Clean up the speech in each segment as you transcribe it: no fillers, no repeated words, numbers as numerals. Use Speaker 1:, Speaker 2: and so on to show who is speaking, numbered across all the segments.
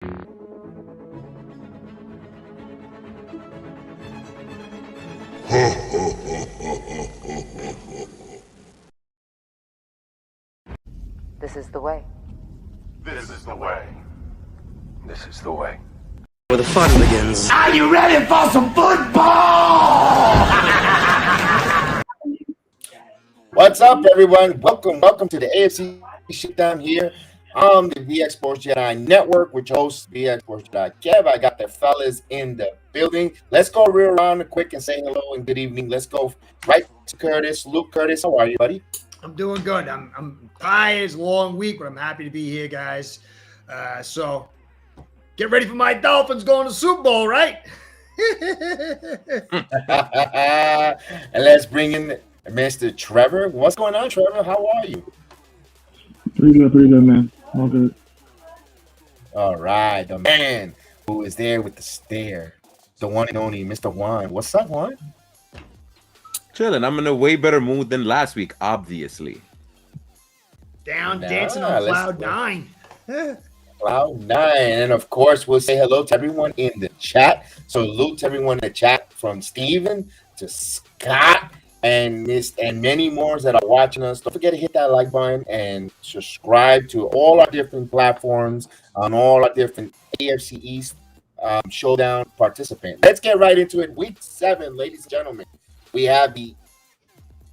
Speaker 1: This is the way.
Speaker 2: This is the way.
Speaker 3: This is the way.
Speaker 4: Where the fun begins.
Speaker 2: Are you ready for some football?
Speaker 5: What's up, everyone? Welcome to the AFC Shakedown here on the BUCS Sports Jedi Network, which hosts BUCS Sports Jedi. Kev, I got the fellas in the building. Let's go real around quick and say hello and good evening. Let's go right to Curtis. Luke, Curtis, how are you, buddy?
Speaker 6: I'm doing good. I'm tired. It's a long week, but I'm happy to be here, guys. So get ready for my Dolphins going to the Super Bowl, right?
Speaker 5: And let's bring in Mr. Trevor. What's going on, Trevor? How are you?
Speaker 7: Pretty good, man. All good.
Speaker 5: All right, the man who is there with the stare, the one and only Mr. Juan. What's up, Juan?
Speaker 8: Chilling. I'm in a way better mood than last week, obviously.
Speaker 6: Dancing on cloud nine.
Speaker 5: Cloud nine. And of course, we'll say hello to everyone in the chat. So salute to everyone in the chat, from Steven to Scott and many more that are watching us. Don't forget to hit that like button and subscribe to all our different platforms on all our different AFC East Showdown participants. Let's get right into it. Week 7, ladies and gentlemen. We have the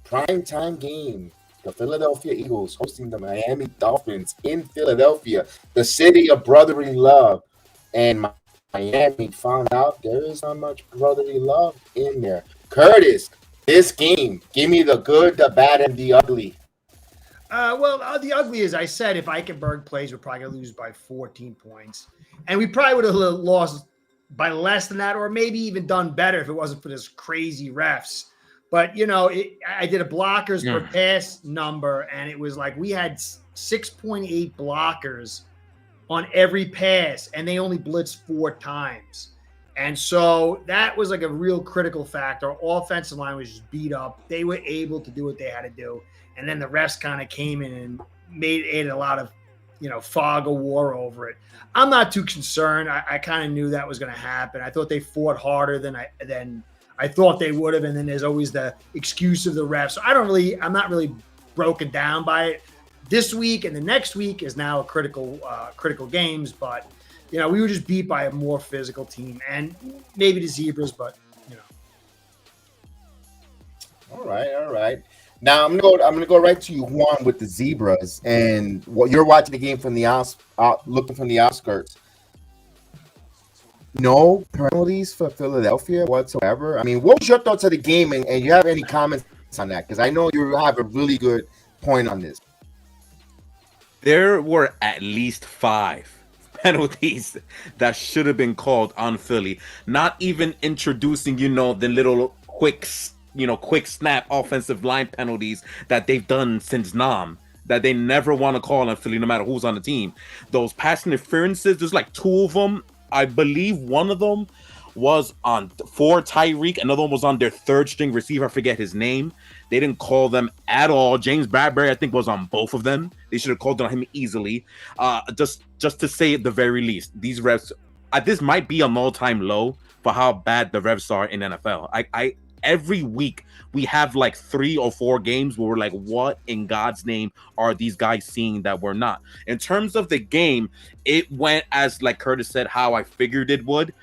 Speaker 5: primetime game. The Philadelphia Eagles hosting the Miami Dolphins in Philadelphia, the city of brotherly love. And Miami found out there is not much brotherly love in there. Curtis, this game, give me the good, the bad, and the ugly.
Speaker 6: The ugly is, I said, if Eichenberg plays, we're probably going to lose by 14 points. And we probably would have lost by less than that, or maybe even done better if it wasn't for this crazy refs. But, I did a blockers per pass number, and it was like we had 6.8 blockers on every pass, and they only blitzed 4 times. And so that was like a real critical factor. Our offensive line was just beat up. They were able to do what they had to do. And then the refs kind of came in and made a lot of, fog of war over it. I'm not too concerned. I kind of knew that was going to happen. I thought they fought harder than I thought they would have. And then there's always the excuse of the refs. So I'm not really broken down by it. This week and the next week is now a critical games, but we were just beat by a more physical team and maybe the Zebras, but
Speaker 5: All right. Now I'm gonna go right to you, Juan, with the Zebras, and you're watching the game from the looking from the outskirts. No penalties for Philadelphia whatsoever. I mean, what was your thoughts of the game, and you have any comments on that? Because I know you have a really good point on this.
Speaker 8: There were at least 5 penalties that should have been called on Philly. Not even introducing, the little quick snap offensive line penalties that they've done since Nam, that they never want to call on Philly, no matter who's on the team. Those pass interferences, there's like 2 of them. I believe one of them was for Tyreek. Another one was on their 3rd string receiver. I forget his name. They didn't call them at all. James Bradbury, I think, was on both of them. They should have called on him easily. Just to say at the very least, these refs, this might be an all-time low for how bad the refs are in NFL. Every week we have like 3 or 4 games where we're like, what in God's name are these guys seeing that we're not? In terms of the game, it went as, like Curtis said, how I figured it would.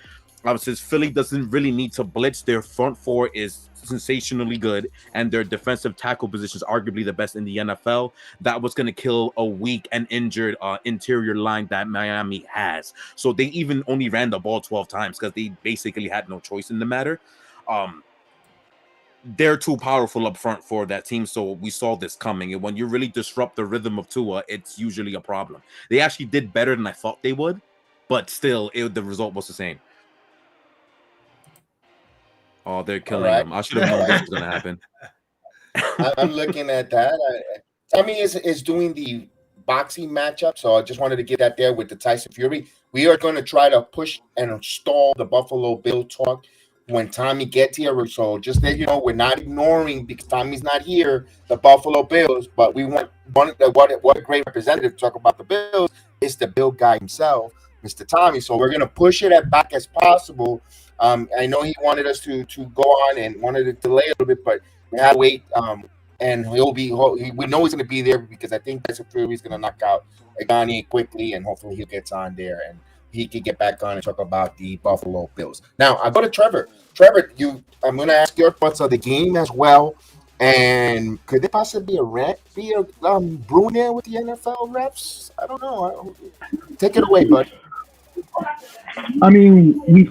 Speaker 8: Since Philly doesn't really need to blitz, their front 4 is sensationally good, and their defensive tackle position is arguably the best in the NFL. That was going to kill a weak and injured interior line that Miami has. So they even only ran the ball 12 times because they basically had no choice in the matter. They're too powerful up front for that team, so we saw this coming. And when you really disrupt the rhythm of Tua, it's usually a problem. They actually did better than I thought they would, but still, the result was the same. Oh, they're killing them. I should have known this was going to happen.
Speaker 5: I'm looking at that. Tommy is doing the boxing matchup, so I just wanted to get that there with the Tyson Fury. We are going to try to push and stall the Buffalo Bill talk when Tommy gets here. So just that you know, we're not ignoring, because Tommy's not here, the Buffalo Bills, but we want what a great representative to talk about the Bills is the Bill guy himself, Mr. Tommy. So we're gonna push it as back as possible. I know he wanted us to go on and wanted to delay a little bit, but we had to wait. And we know he's gonna be there because I think that's Fury's gonna knock out Agani quickly, and hopefully he gets on there and he can get back on and talk about the Buffalo Bills. Now I go to Trevor. Trevor, I'm gonna ask your thoughts on the game as well. And could there possibly be a brewing there with the NFL refs? I don't know. Take it away, bud.
Speaker 7: I mean, we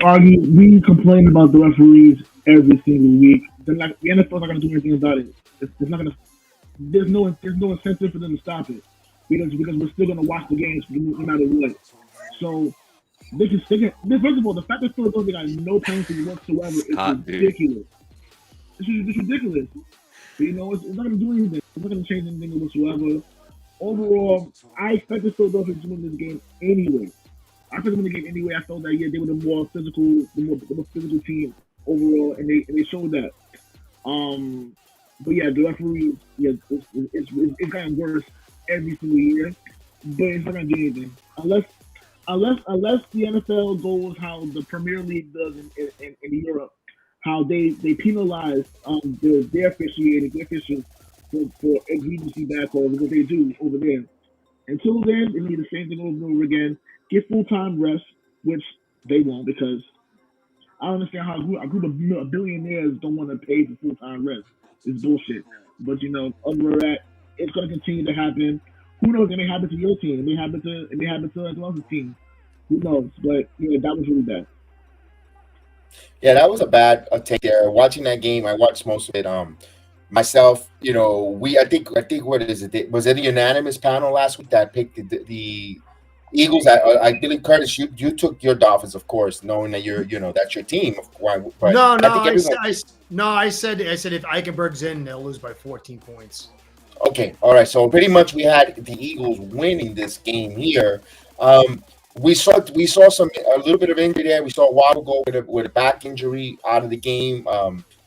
Speaker 7: complain about the referees every single week. The NFL's not going to do anything about it. It's not going to. There's no incentive for them to stop it because we're still going to watch the games no matter what. So first of all, the fact that Philadelphia got no penalty whatsoever is ridiculous. It's ridiculous. But, you know, it's not going to do anything. It's not going to change anything whatsoever. Overall, I expected Philadelphia to win this game anyway. I took them in the game anyway. I felt that they were the more physical team overall, and they showed that. But yeah, the referees, it's gotten worse every single year. But it's not gonna do anything unless the NFL goes how the Premier League does in Europe, how they penalize their officials for egregiously bad calls, what they do over there. Until then, they need the same thing over and over again. Get full-time rest, which they won't because I don't understand how a group of billionaires don't want to pay for full-time rest. It's bullshit. But, you know, other than that, it's going to continue to happen. Who knows? It may happen to your team. It may happen to anyone else's team. Who knows? But, yeah, that was really bad.
Speaker 5: Yeah, that was a bad take there. Watching that game, I watched most of it. Myself, you know, I think what is it? Was it a unanimous panel last week that picked the Eagles? I believe, Curtis, you took your Dolphins, of course, knowing that that's your team. But
Speaker 6: I said if Eichenberg's in, they'll lose by 14 points.
Speaker 5: Okay, all right. So pretty much we had the Eagles winning this game here. We saw a little bit of injury there. We saw Waddle go with a back injury out of the game.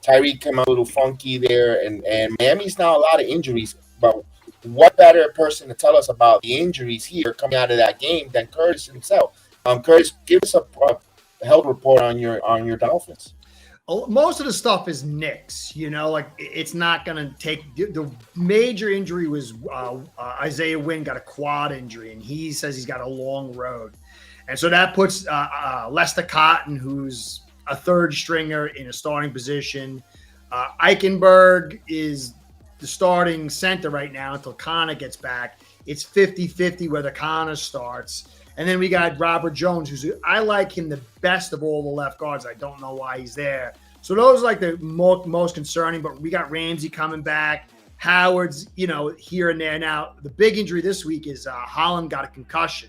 Speaker 5: Tyreek came out a little funky there, and Miami's now a lot of injuries. But what better person to tell us about the injuries here coming out of that game than Curtis himself? Curtis, give us a health report on your Dolphins.
Speaker 6: Most of the stuff is nicks, like it's not going to take the major injury was Isaiah Wynn got a quad injury and he says he's got a long road. And so that puts Lester Cotton, who's a third stringer in a starting position. Eichenberg is the starting center right now until Connor gets back. It's 50-50 whether Connor starts. And then we got Robert Jones, I like him the best of all the left guards. I don't know why he's there. So those are like the most concerning, but we got Ramsey coming back. Howard's, here and there. Now, the big injury this week is Holland got a concussion,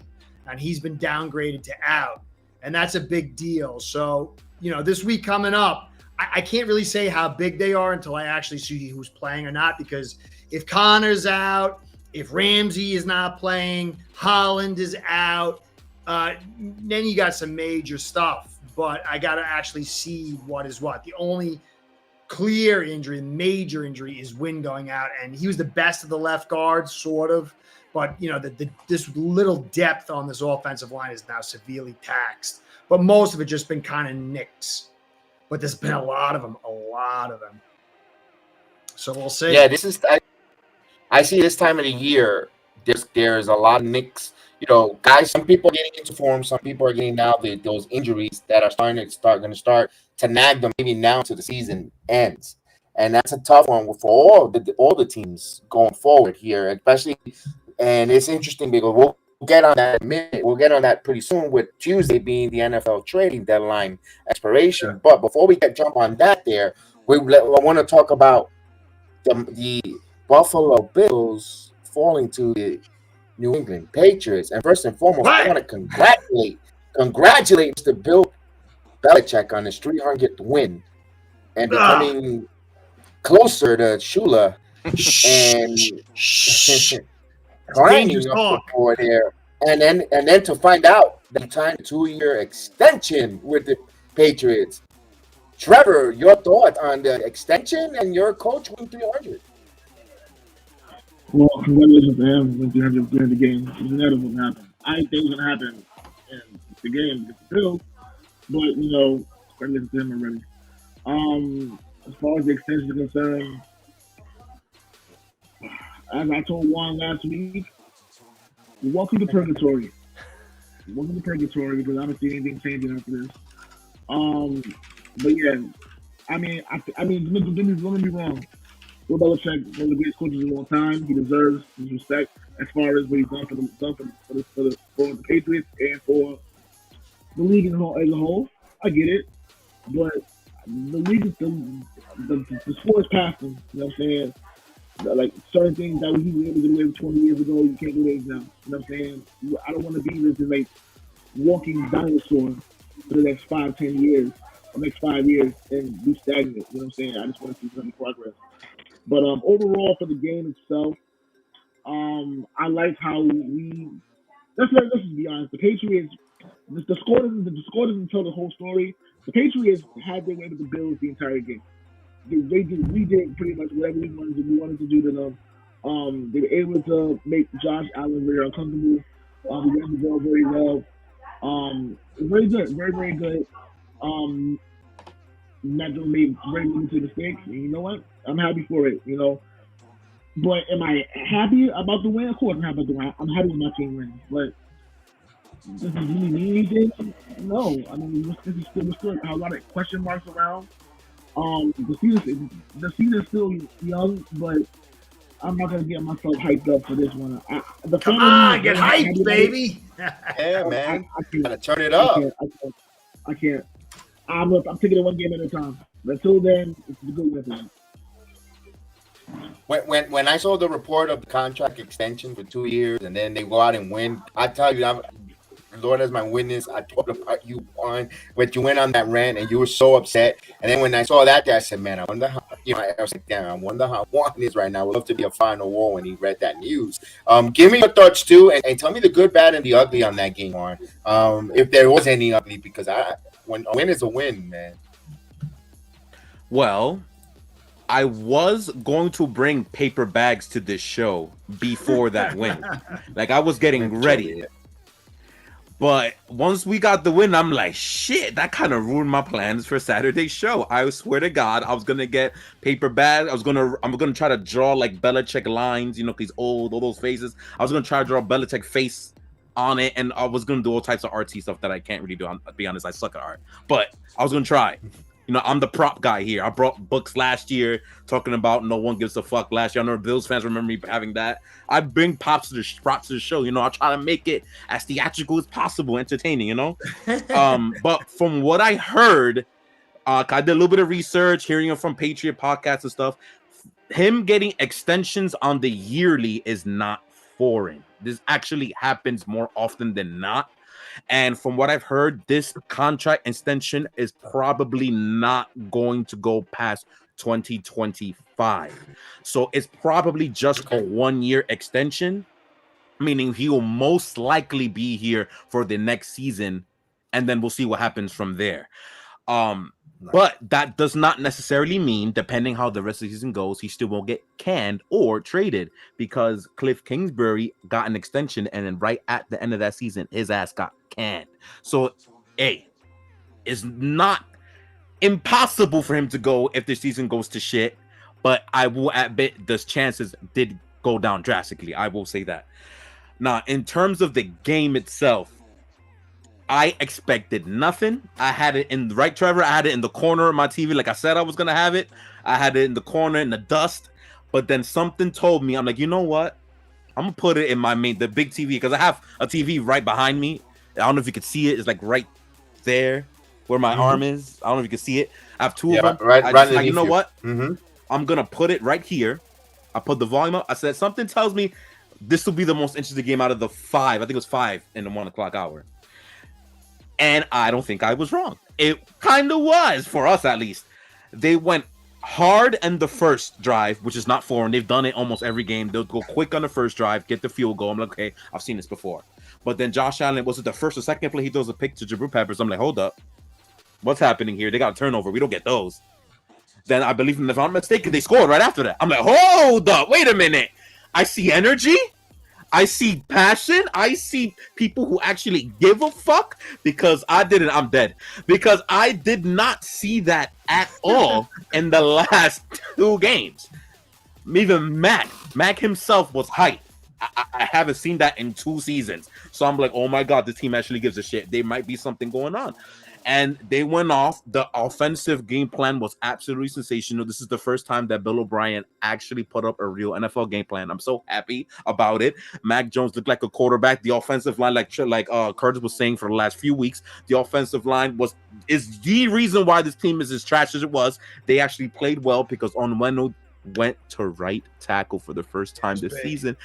Speaker 6: and he's been downgraded to out. And that's a big deal. So, this week coming up, I can't really say how big they are until I actually see who's playing or not, because if Connor's out, if Ramsey is not playing, Holland is out, then you got some major stuff. But I got to actually see what is what. The only clear injury, major injury, is Wynn going out. And he was the best of the left guards, sort of. But, this little depth on this offensive line is now severely taxed. But most of it just been kind of nicks. But there's been a lot of them. So we'll see.
Speaker 5: Yeah, I see this time of the year, there's a lot of nicks. Guys, some people are getting into form. Some people are getting now those injuries that are going to start to nag them maybe now until the season ends. And that's a tough one for all the teams going forward here, especially. And it's interesting because we'll get on that in a minute. We'll get on that pretty soon with Tuesday being the NFL trading deadline expiration. Yeah. But before we jump on that I want to talk about the Buffalo Bills falling to the New England Patriots. And first and foremost, I want to congratulate Mr. Bill Belichick on his 300th win and becoming closer to Shula and climbing up the board there. And then to find out that he signed a 2-year extension with the Patriots. Trevor, your thought on the extension and your coach winning 300?
Speaker 7: Well, congratulations to him when 300 during the game. It was inevitable to happen. I didn't think it was going to happen. And the game against the Bills. But, you know, congratulations to him already. As far as the extension is concerned, as I told Juan last week, welcome to purgatory. Welcome to purgatory because I haven't seen anything changing after this. But yeah, I mean, don't get me wrong. Bill Belichick, one of the greatest coaches of all time. He deserves his respect as far as what he's done for the Patriots and for the league as a whole. I get it, but the league, the sport is past him. You know what I'm saying? Like certain things that he was able to get away with 20 years ago, you can't do it now. You know what I'm saying? I don't want to be this like walking dinosaur for the next 5-10 years, or next 5 years, and be stagnant. You know what I'm saying? I just want to see some progress. But overall, for the game itself, I like how let's just be honest. The Patriots, the score doesn't tell the whole story. The Patriots had their way with the Bills the entire game. We did pretty much whatever we wanted to do to them. They were able to make Josh Allen very uncomfortable. We ran the ball very well. Very good, very good. Not gonna make very limited mistakes. And you know what? I'm happy for it. You know, but am I happy about the win? Of course, I'm happy about the win. I'm happy with my team winning. But does it really mean anything? No. I mean, this is still a lot of question marks around. The season is still young, but I'm not gonna get myself hyped up for this one.
Speaker 6: Come on, get hyped, baby!
Speaker 5: Yeah, man. I gotta turn it up.
Speaker 7: I can't. I'm taking it one game at a time. Until then, it's a good win.
Speaker 5: When I saw the report of the contract extension for 2 years, and then they go out and win, I tell you, Lord as my witness, I told about you won, but you went on that rant and you were so upset. And then when I saw that, I said, man, I wonder how, I was like, damn, I wonder how Juan is right now. I would love to be a Final War when he read that news. Give me your thoughts too, and tell me the good, bad, and the ugly on that game, Juan. If there was any ugly, because when a win is a win, man.
Speaker 8: Well, I was going to bring paper bags to this show before that win. Like, I was getting ready. But once we got the win, I'm like, shit, that kind of ruined my plans for Saturday's show. I swear to God, I was gonna get paper bags. I'm gonna try to draw like Belichick lines, you know, these all those faces. I was gonna try to draw Belichick face on it, and I was gonna do all types of artsy stuff that I can't really do. I'll be honest, I suck at art, but I was gonna try. You know, I'm the prop guy here. I brought books last year talking about no one gives a fuck last year. I know Bills fans remember me having that. I bring props to the show. You know, I try to make it as theatrical as possible, entertaining, you know? But from what I heard, I did a little bit of research, hearing it from Patriot podcasts and stuff. Him getting extensions on the yearly is not foreign. This actually happens more often than not. And from what I've heard, this contract extension is probably not going to go past 2025. So it's probably just a 1-year extension, meaning he will most likely be here for the next season, and then we'll see what happens from there. But that does not necessarily mean, depending how the rest of the season goes, he still won't get canned or traded, because Cliff Kingsbury got an extension, and then right at the end of that season, his ass got canned. So, it's not impossible for him to go if the season goes to shit, but I will admit the chances did go down drastically. I will say that. Now, in terms of the game itself, I expected nothing. I had it in Trevor. I had it in the corner of my TV, like I said I was gonna have it. I had it in the corner in the dust, but then something told me, I'm like, you know what? I'm gonna put it in the big TV, because I have a TV right behind me. I don't know if you can see it. It's like right there where my arm is. I don't know if you can see it. I have two of them. Right, you know what? I'm gonna put it right here. I put the volume up. I said something tells me this will be the most interesting game out of the 5. I think it was 5 in the 1 o'clock hour. And I don't think I was wrong. It kind of was, for us at least. They went hard in the first drive, which is not foreign. They've done it almost every game. They'll go quick on the first drive, get the field goal. I'm like, okay, I've seen this before. But then Josh Allen, was it the first or second play? He throws a pick to Jabril Peppers. I'm like, hold up. What's happening here? They got a turnover. We don't get those. Then I believe, if I'm not mistaken, they scored right after that. I'm like, hold up. Wait a minute. I see energy. I see passion. I see people who actually give a fuck because I didn't. I'm dead because I did not see that at all in the last 2 games. Even Mac himself was hyped. I haven't seen that in 2 seasons. So I'm like, oh my God, this team actually gives a shit. There might be something going on. And they went off. The offensive game plan was absolutely sensational. This is the first time that Bill O'Brien actually put up a real NFL game plan. I'm so happy about it. Mac Jones looked like a quarterback. The offensive line, like Curtis was saying for the last few weeks, the offensive line is the reason why this team is as trash as it was. They actually played well because Onwenu went to right tackle for the first time this season,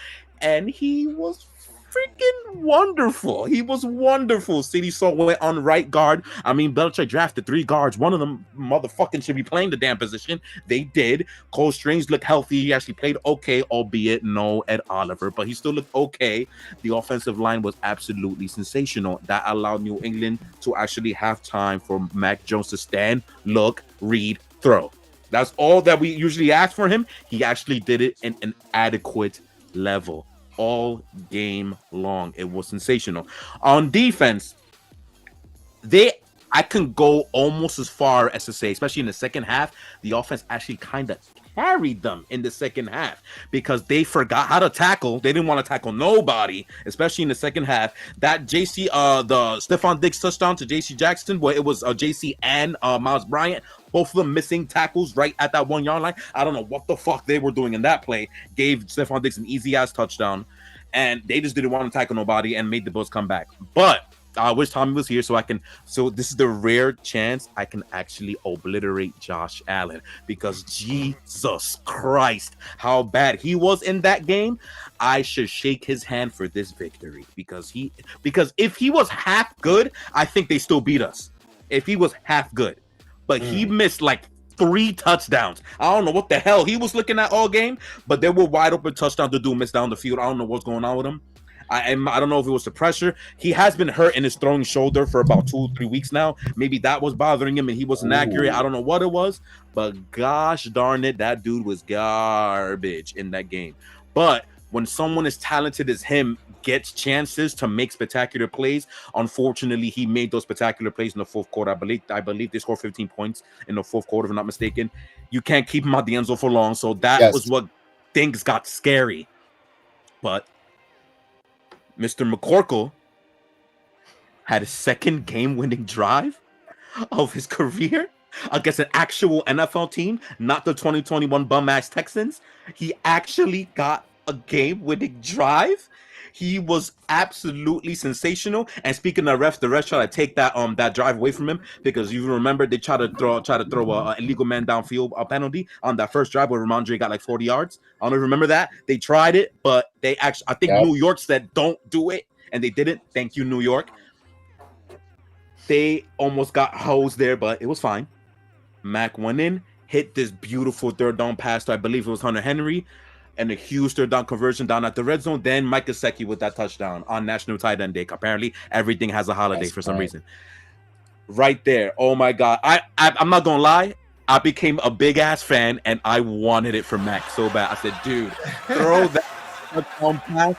Speaker 8: and he was freaking wonderful. He was wonderful. City Saw went on right guard. I mean, Belichick drafted 3 guards. One of them motherfucking should be playing the damn position. They did. Cole Strange looked healthy. He actually played okay, albeit no Ed Oliver, but he still looked okay. The offensive line was absolutely sensational. That allowed New England to actually have time for Mac Jones to stand, look, read, throw. That's all that we usually ask for him. He actually did it in an adequate level all game long. It was sensational. On defense, I can go almost as far as to say, especially in the second half, the offense actually kind of carried them in the second half because they forgot how to tackle. They didn't want to tackle nobody, especially in the second half. That the Stephon Diggs touchdown to JC Jackson, where it was JC and Miles Bryant, both of them missing tackles right at that 1 yard line. I don't know what the fuck they were doing in that play. Gave Stephon Diggs an easy ass touchdown, and they just didn't want to tackle nobody and made the Bills come back. But I wish Tommy was here so this is the rare chance I can actually obliterate Josh Allen because Jesus Christ, how bad he was in that game. I should shake his hand for this victory because if he was half good, I think they still beat us. If he was half good, but he missed like 3 touchdowns. I don't know what the hell he was looking at all game, but there were wide open touchdowns to do miss down the field. I don't know what's going on with him. I don't know if it was the pressure. He has been hurt in his throwing shoulder for about 2-3 weeks now. Maybe that was bothering him and he wasn't accurate. I don't know what it was, but gosh darn it, that dude was garbage in that game. But when someone as talented as him gets chances to make spectacular plays, unfortunately, he made those spectacular plays in the fourth quarter. I believe they scored 15 points in the fourth quarter, if I'm not mistaken. You can't keep him out the end zone for long, so that was what things got scary. But Mr. McCorkle had a second game-winning drive of his career against an actual NFL team, not the 2021 bum-ass Texans. He actually got a game-winning drive. He was absolutely sensational. And speaking of refs, the refs tried to take that drive away from him because you remember they tried to throw a illegal man downfield penalty on that first drive where Ramondre got like 40 yards. I don't know if you remember that. They tried it, but they actually, I think New York said don't do it, and they didn't. Thank you, New York. They almost got hosed there, but it was fine. Mac went in, hit this beautiful third down pass to, I believe it was Hunter Henry, and a huge third down conversion down at the red zone. Then Mike Gesicki with that touchdown on National Tight End Day. Apparently, everything has a holiday for some reason. Right there. Oh, my God. I'm not going to lie. I became a big-ass fan, and I wanted it for Mac so bad. I said, dude, throw that touchdown pass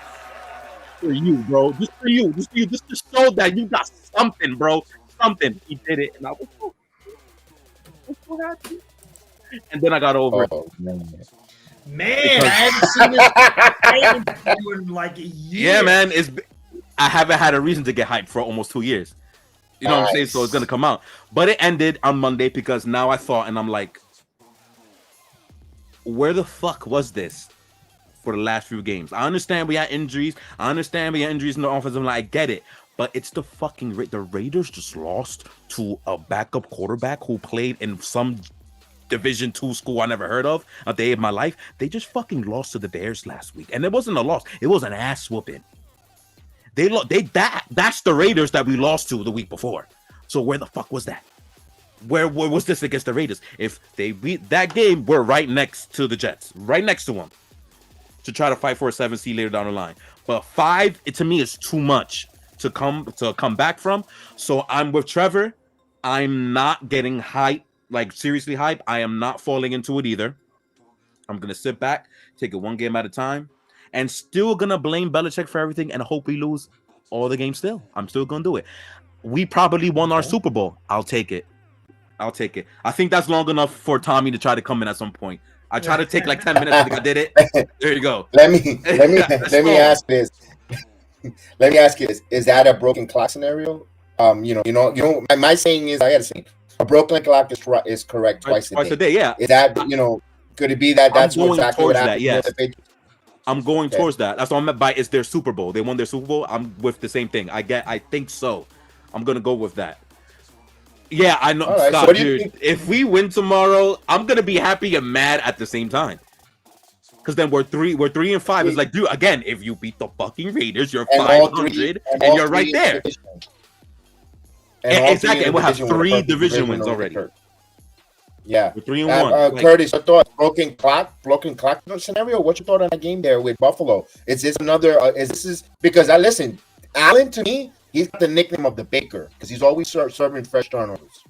Speaker 8: for you, bro. Just for you. Just for you. Just to show that you got something, bro. Something. He did it, and I was so happy. And then I got over it.
Speaker 6: Man, I haven't seen this in like a year.
Speaker 8: Yeah, man. I haven't had a reason to get hyped for almost 2 years. You know what I'm saying? So it's going to come out. But it ended on Monday because now I thought, and I'm like, where the fuck was this for the last few games? I understand we had injuries. In the offensive line. I get it. But it's the Raiders just lost to a backup quarterback who played in some Division II school I never heard of a day of my life. They just fucking lost to the Bears last week, and it wasn't a loss; it was an ass whooping. That's the Raiders that we lost to the week before. So where the fuck was that? Where was this against the Raiders? If they beat that game, we're right next to the Jets, right next to them, to try to fight for a 7 seed later down the line. But 5, to me, is too much to come back from. So I'm with Trevor. I'm not getting hyped. Like, seriously hype. I am not falling into it either. I'm going to sit back, take it one game at a time, and still gonna blame Belichick for everything and hope we lose all the games still. I'm still gonna do it. We probably won our Super Bowl. I'll take it. I think that's long enough for Tommy to try to come in at some point. I try to take like 10 minutes. I think I did it. There you go.
Speaker 5: Let me ask this. Let me ask you this: is that a broken clock scenario? My saying is, I gotta say, a broken clock is correct twice a day.
Speaker 8: Yeah.
Speaker 5: Is that could it be that that's exactly what happened?
Speaker 8: Yes. I'm going towards that. That's what I'm meant by. It's their Super Bowl. They won their Super Bowl. I'm with the same thing. I think so. I'm gonna go with that. Yeah, I know.
Speaker 5: Right,
Speaker 8: Scott,
Speaker 5: so
Speaker 8: dude, if we win tomorrow, I'm gonna be happy and mad at the same time. Because then we're 3-5. It's like, dude, again, if you beat the fucking Raiders, you're 500, and you're right there. Exactly, and we'll have 3 division wins already.
Speaker 5: Yeah,
Speaker 8: we're 3-1.
Speaker 5: Curtis, your thought? Broken clock scenario. What's your thought on that game there with Buffalo? Is this another? Because listen, Allen, to me, he's got the nickname of the Baker because he's always serving fresh turnovers.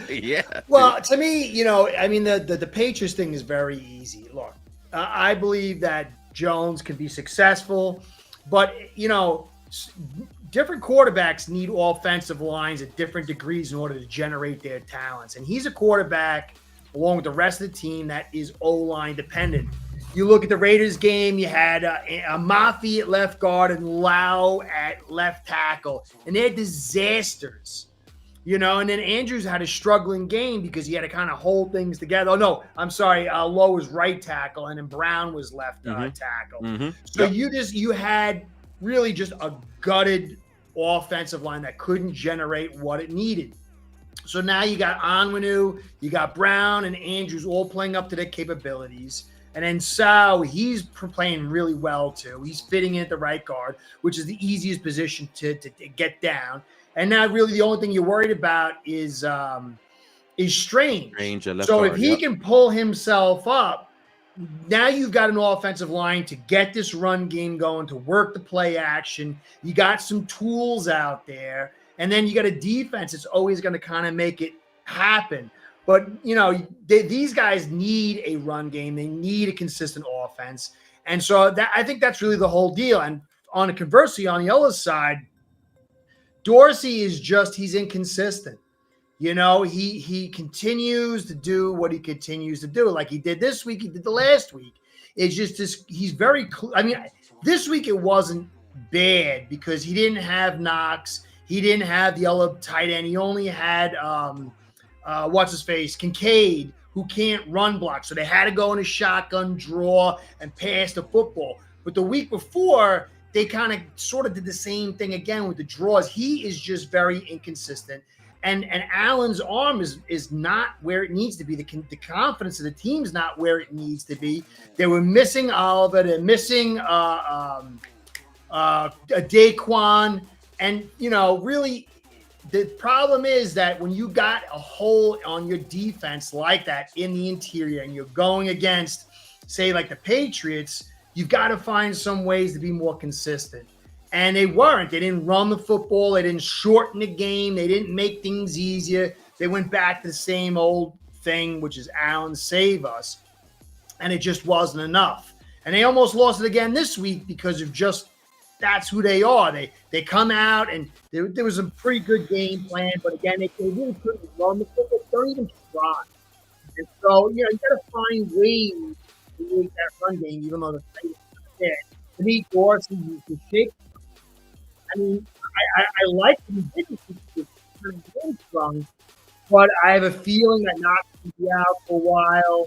Speaker 8: Yeah.
Speaker 6: Well, to me, the Patriots thing is very easy. Look, I believe that Jones can be successful, but different quarterbacks need offensive lines at different degrees in order to generate their talents. And he's a quarterback, along with the rest of the team, that is O-line dependent. You look at the Raiders game, you had a Mafia at left guard and Lau at left tackle, and they're disasters. And then Andrews had a struggling game because he had to kind of hold things together. Oh, no, I'm sorry. Lowe was right tackle, and then Brown was left tackle.
Speaker 8: Mm-hmm.
Speaker 6: So you had really just a gutted offensive line that couldn't generate what it needed. So now you got Onwenu, you got Brown and Andrews all playing up to their capabilities. And then Sau, he's playing really well too. He's fitting in at the right guard, which is the easiest position to get down. And now really the only thing you're worried about is Strange. So if he can pull himself up, now you've got an offensive line to get this run game going, to work the play action. You got some tools out there. And then you got a defense that's always going to kind of make it happen. But, these guys need a run game. They need a consistent offense. And so I think that's really the whole deal. And conversely, on the other side, Dorsey he's inconsistent. He continues to do what he continues to do. Like he did this week, he did the last week. It's just he's very this week it wasn't bad because he didn't have Knox. He didn't have the other tight end. He only had Kincaid, who can't run block. So they had to go in a shotgun draw and pass the football. But the week before, they kind of sort of did the same thing again with the draws. He is just very inconsistent. And Allen's arm is not where it needs to be. The confidence of the team's not where it needs to be. They were missing Oliver. They're missing Daquan. And, really, the problem is that when you got a hole on your defense like that in the interior and you're going against, say, like the Patriots, you've got to find some ways to be more consistent. And they weren't. They didn't run the football. They didn't shorten the game. They didn't make things easier. They went back to the same old thing, which is Allen save us. And it just wasn't enough. And they almost lost it again this week because of just that's who they are. They come out and there was a pretty good game plan. But again, they really couldn't run the football. They don't even try. And so, you got to find ways to use that run game, even though the play is there. To me, Dorsey used to shake. I mean, I like the differences strong, but I have a feeling that Knox will be out for a while.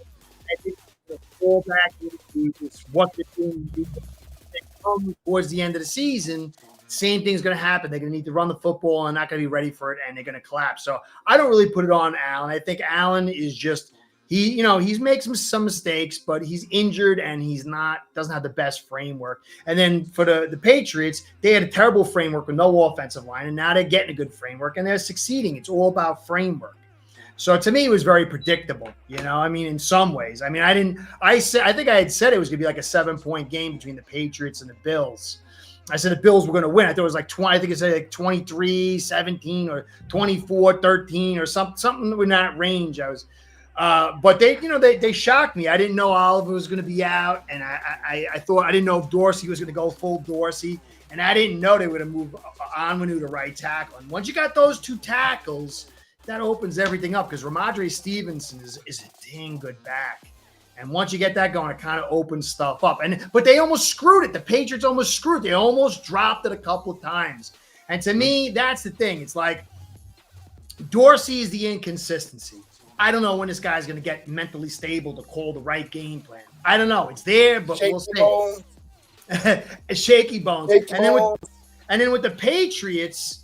Speaker 6: I think the fallback is what they're doing. They come towards the end of the season, same thing's going to happen. They're going to need to run the football and not going to be ready for it, and they're going to collapse. So I don't really put it on Allen. I think Allen is just he's making some mistakes, but he's injured and doesn't have the best framework. And then for the Patriots, they had a terrible framework with no offensive line, and now they're getting a good framework and they're succeeding. It's all about framework. So to me, it was very predictable. In some ways. I think I had said it was going to be like a 7-point game between the Patriots and the Bills. I said the Bills were going to win. I thought it was like 20. I think it said like 23-17 or 24-13 or something in that range. But they shocked me. I didn't know Oliver was going to be out, and I thought I didn't know if Dorsey was going to go full Dorsey, and I didn't know they were going to move Onwenu to right tackle. And once you got those two tackles, that opens everything up because Ramondre Stevenson is a dang good back. And once you get that going, it kind of opens stuff up. But they almost screwed it. The Patriots almost screwed it. They almost dropped it a couple of times. And to me, that's the thing. It's like Dorsey is the inconsistency. I don't know when this guy's going to get mentally stable to call the right game plan. I don't know. It's there, but we'll see. Shaky bones. And then with the Patriots,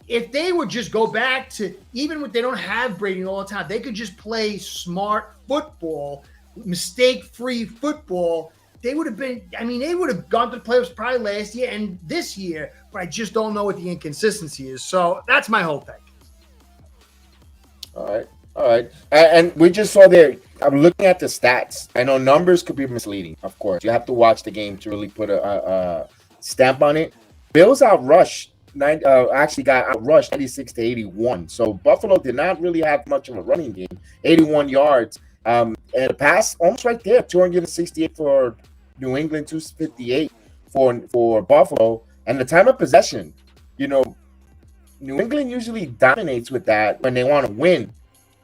Speaker 6: if they would just go back to, even when they don't have Brady all the time, they could just play smart football, mistake-free football. They would have gone to the playoffs probably last year and this year, but I just don't know what the inconsistency is. So that's my whole thing.
Speaker 5: All right. And we just saw there, I'm looking at the stats. I know numbers could be misleading, of course. You have to watch the game to really put a stamp on it. Bills outrushed. Actually got outrushed 96-81. So Buffalo did not really have much of a running game. 81 yards. And a pass almost right there. 268 for New England, 258 for Buffalo. And the time of possession, New England usually dominates with that when they want to win.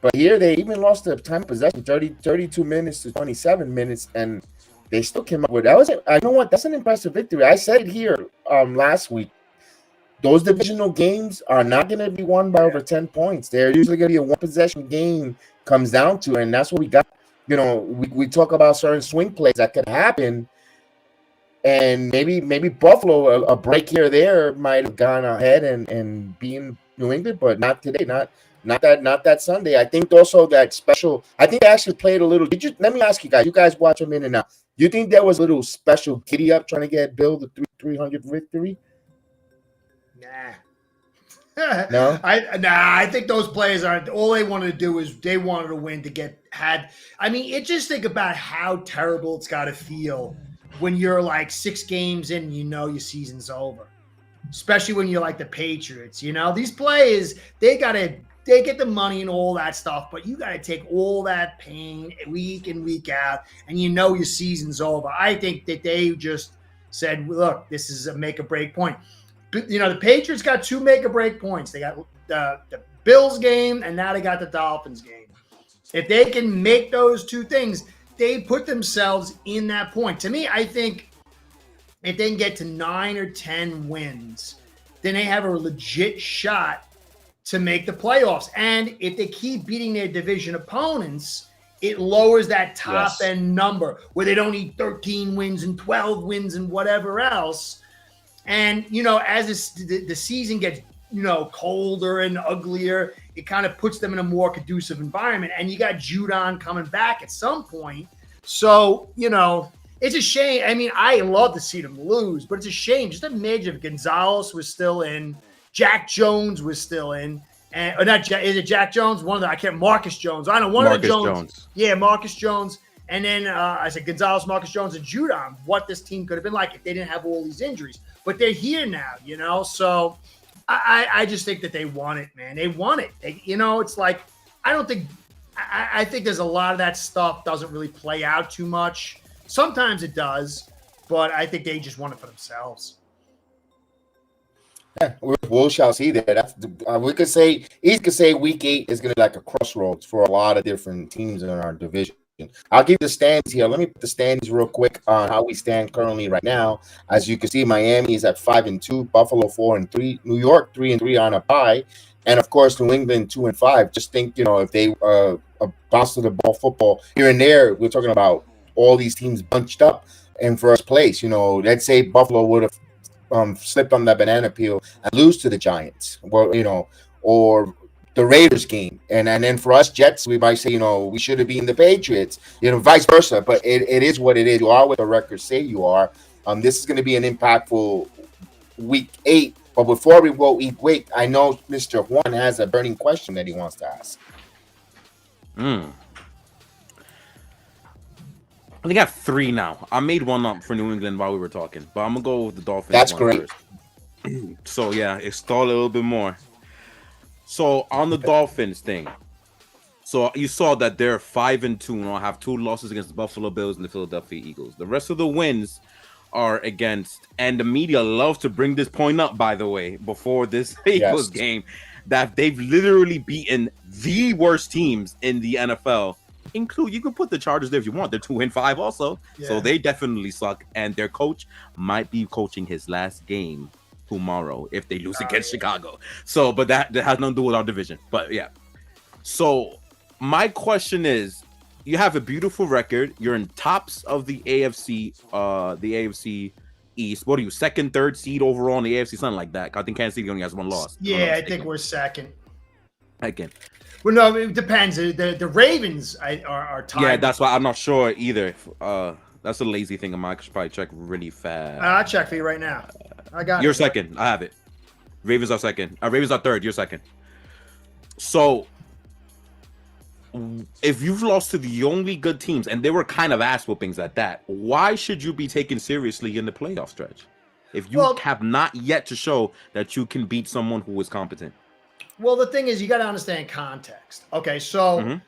Speaker 5: But here they even lost the time of possession, 32 minutes to 27 minutes, and they still came up with that. You know what? That's an impressive victory. I said it here last week. Those divisional games are not going to be won by over 10 points. They're usually going to be a one-possession game comes down to, and that's what we got. We talk about certain swing plays that could happen, and maybe Buffalo, a break here or there might have gone ahead and being New England, but not today, not that Sunday. I think also that special. I think they actually played a little. Let me ask you guys. You guys watch them in and out. You think there was a little special giddy up trying to get Bill the 300 victory?
Speaker 6: Nah.
Speaker 5: No?
Speaker 6: I think those players are all they wanted to do is they wanted to win just think about how terrible it's got to feel when you're like 6 games in and your season's over. Especially when you're like the Patriots, these players, they get the money and all that stuff, but you got to take all that pain week in, week out, and your season's over. I think that they just said, look, this is a make or break point. The Patriots got 2 make or break points. They got the Bills game, and now they got the Dolphins game. If they can make those 2 things, they put themselves in that point. To me, I think if they can get to 9 or 10 wins, then they have a legit shot to make the playoffs. And if they keep beating their division opponents, it lowers that top end number where they don't need 13 wins and 12 wins and whatever else. And, as the season gets, colder and uglier, it kind of puts them in a more conducive environment. And you got Judon coming back at some point. So, it's a shame. I love to see them lose, but it's a shame. Just imagine if Gonzalez was still in, Jack Jones was still in, or not? Is it Jack Jones? Marcus Jones. I don't know. One of the Jones. Yeah, Marcus Jones. And then I said Gonzalez, Marcus Jones, and Judon. What this team could have been like if they didn't have all these injuries. But they're here now, So I just think that they want it, man. They want it. It's like I think there's a lot of that stuff doesn't really play out too much. Sometimes it does, but I think they just want it for themselves.
Speaker 5: Yeah, we shall see that. We could say week 8 is going to be like a crossroads for a lot of different teams in our division. I'll give you the stands here. Let me put the stands real quick on how we stand currently right now. As you can see, Miami is at 5-2, Buffalo 4-3, New York 3-3 on a bye, and of course New England 2-5. Just think, if they bounce to the ball football here and there, we're talking about all these teams bunched up in first place. Let's say Buffalo would have slipped on that banana peel and lose to the Giants, or the Raiders game. And then for us Jets, we might say, we should have been the Patriots, vice versa. But it is what it is. You are what the records say you are. This is going to be an impactful week 8. But before we go week 8, I know Mr. Juan has a burning question that he wants to ask.
Speaker 8: I think I have 3 now. I made one up for New England while we were talking, but I'm going to go with the Dolphins.
Speaker 5: That's great.
Speaker 8: First. So, yeah, extol a little bit more. So, on the Dolphins thing, So you saw that they're 5-2 and will have 2 losses against the Buffalo Bills and the Philadelphia Eagles. The rest of the wins are against, and the media loves to bring this point up, by the way, before this Eagles game, that they've literally beaten the worst teams in the NFL. You can put the Chargers there if you want. They're 2-5 also, so they definitely suck. And their coach might be coaching his last game tomorrow if they lose against Chicago. So, but that has nothing to do with our division. But yeah, so my question is, you have a beautiful record. You're in tops of the AFC East. What are you, second, third seed overall in the AFC, something like that? I think Kansas City only has 1 loss.
Speaker 6: Yeah, I think we're second.
Speaker 8: Again.
Speaker 6: Well, no, it depends. The Ravens are tied.
Speaker 8: Yeah, that's why I'm not sure either. That's a lazy thing of mine. I should probably check really fast.
Speaker 6: I'll check for you right now. I got
Speaker 8: You're second. I have it. Ravens are second. Ravens are third. You're second. So if you've lost to the only good teams, and they were kind of ass whoopings at that, why should you be taken seriously in the playoff stretch if you have not yet to show that you can beat someone who is competent?
Speaker 6: Well, the thing is, you got to understand context. Okay, so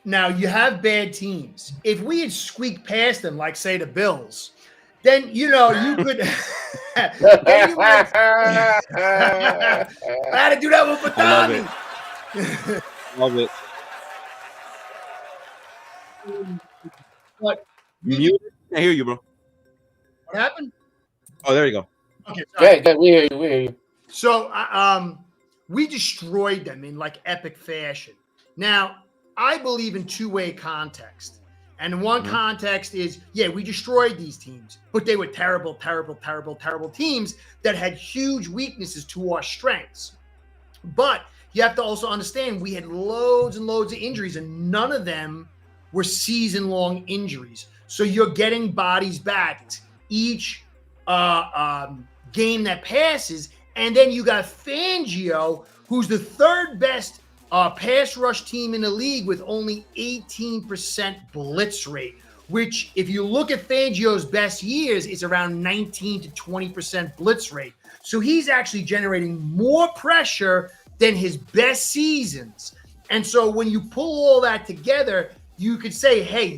Speaker 6: now you have bad teams. If we had squeaked past them, like say the Bills, then you could. I had to do that one for Tommy.
Speaker 8: Love it.
Speaker 6: What?
Speaker 8: Mute? I hear you, bro.
Speaker 6: What happened?
Speaker 8: Oh, there you go.
Speaker 6: Okay,
Speaker 5: Good. We hear you.
Speaker 6: So, we destroyed them in like epic fashion. Now, I believe in two-way context. And one context is, we destroyed these teams, but they were terrible teams that had huge weaknesses to our strengths. But you have to also understand we had loads and loads of injuries, and none of them were season-long injuries. So you're getting bodies back each game that passes. And then you got Fangio, who's the third best pass rush team in the league with only 18% blitz rate, which if you look at Fangio's best years, it's around 19 to 20% blitz rate. So he's actually generating more pressure than his best seasons. And so when you pull all that together, you could say, hey,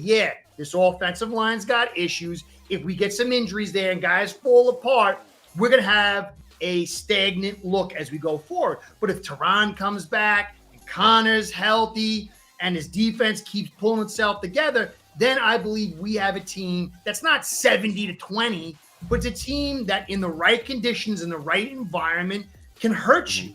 Speaker 6: this offensive line's got issues. If we get some injuries there and guys fall apart, we're going to have a stagnant look as we go forward. But if Teron comes back and Connor's healthy and his defense keeps pulling itself together, then I believe we have a team that's not 70-20, but it's a team that in the right conditions, in the right environment, can hurt you.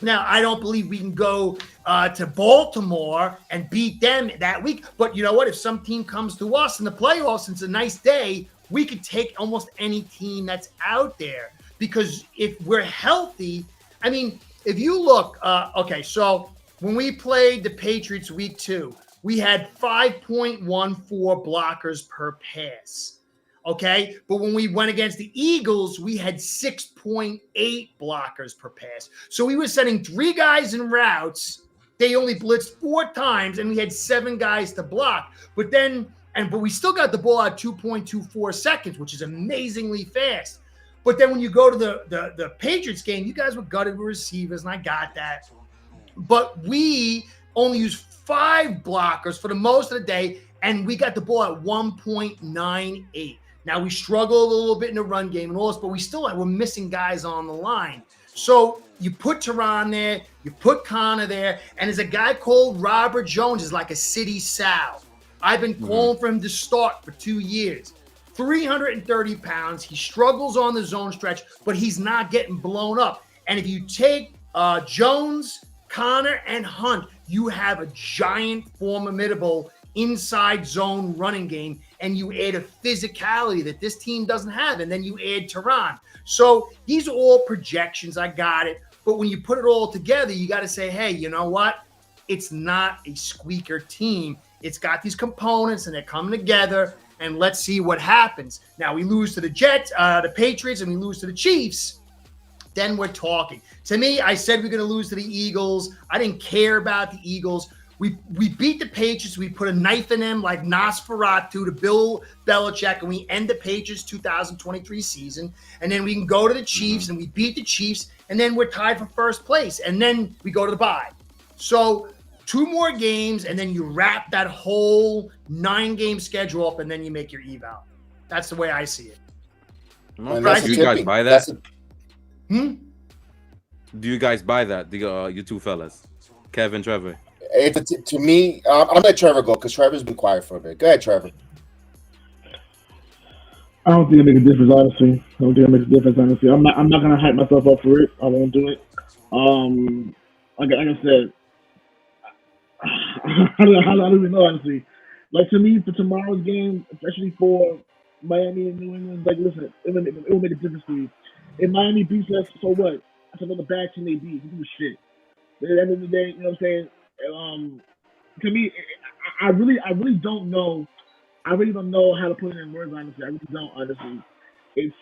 Speaker 6: Now, I don't believe we can go to Baltimore and beat them that week. But you know what? If some team comes to us in the playoffs, it's a nice day, we could take almost any team that's out there. Because if we're healthy, I mean, if you look, so when we played the Patriots week 2, we had 5.14 blockers per pass. Okay, but when we went against the Eagles, we had 6.8 blockers per pass. So we were sending 3 guys in routes. They only blitzed 4 times, and we had 7 guys to block. But we still got the ball out 2.24 seconds, which is amazingly fast. But then when you go to the Patriots game, you guys were gutted with receivers, and I got that. But we only used 5 blockers for the most of the day, and we got the ball at 1.98. Now, we struggled a little bit in the run game and all this, but we're missing guys on the line. So you put Teron there, you put Connor there, and there's a guy called Robert Jones, is like a city Sal. I've been calling for him to start for 2 years. 330 pounds. He struggles on the zone stretch, but he's not getting blown up. And if you take Jones, Connor, and Hunt, you have a giant, formidable inside zone running game, and you add a physicality that this team doesn't have, and then you add Teron. So these are all projections. I got it. But when you put it all together, you got to say, hey, you know what? It's not a squeaker team. It's got these components, and they're coming together, and let's see what happens. Now, we lose to the Jets, the Patriots, and we lose to the Chiefs. Then we're talking. To me, I said we're going to lose to the Eagles. I didn't care about the Eagles. We beat the Patriots. We put a knife in them like Nosferatu to Bill Belichick, and we end the Patriots 2023 season. And then we can go to the Chiefs, and we beat the Chiefs, and then we're tied for first place. And then we go to the bye. So 2 more games, and then you wrap that whole 9-game schedule up, and then you make your eval. That's the way I see it.
Speaker 8: Do you guys buy that?
Speaker 6: Hmm?
Speaker 8: Do you guys buy that? You two fellas, Kevin, Trevor.
Speaker 5: To me, I'm gonna let Trevor go because Trevor's been quiet for a bit. Go ahead, Trevor.
Speaker 7: I don't think it makes a difference, honestly. I'm not gonna hype myself up for it. I won't do it. Like I said, I don't even know, honestly. Like, to me, for tomorrow's game, especially for Miami and New England, like, listen, it will make a difference for you. If Miami beats us, so what? That's another bad team they beat. Who gives a shit? But at the end of the day, you know what I'm saying? To me, I really don't know. I really don't know how to put it in words, honestly. I really don't, honestly. It's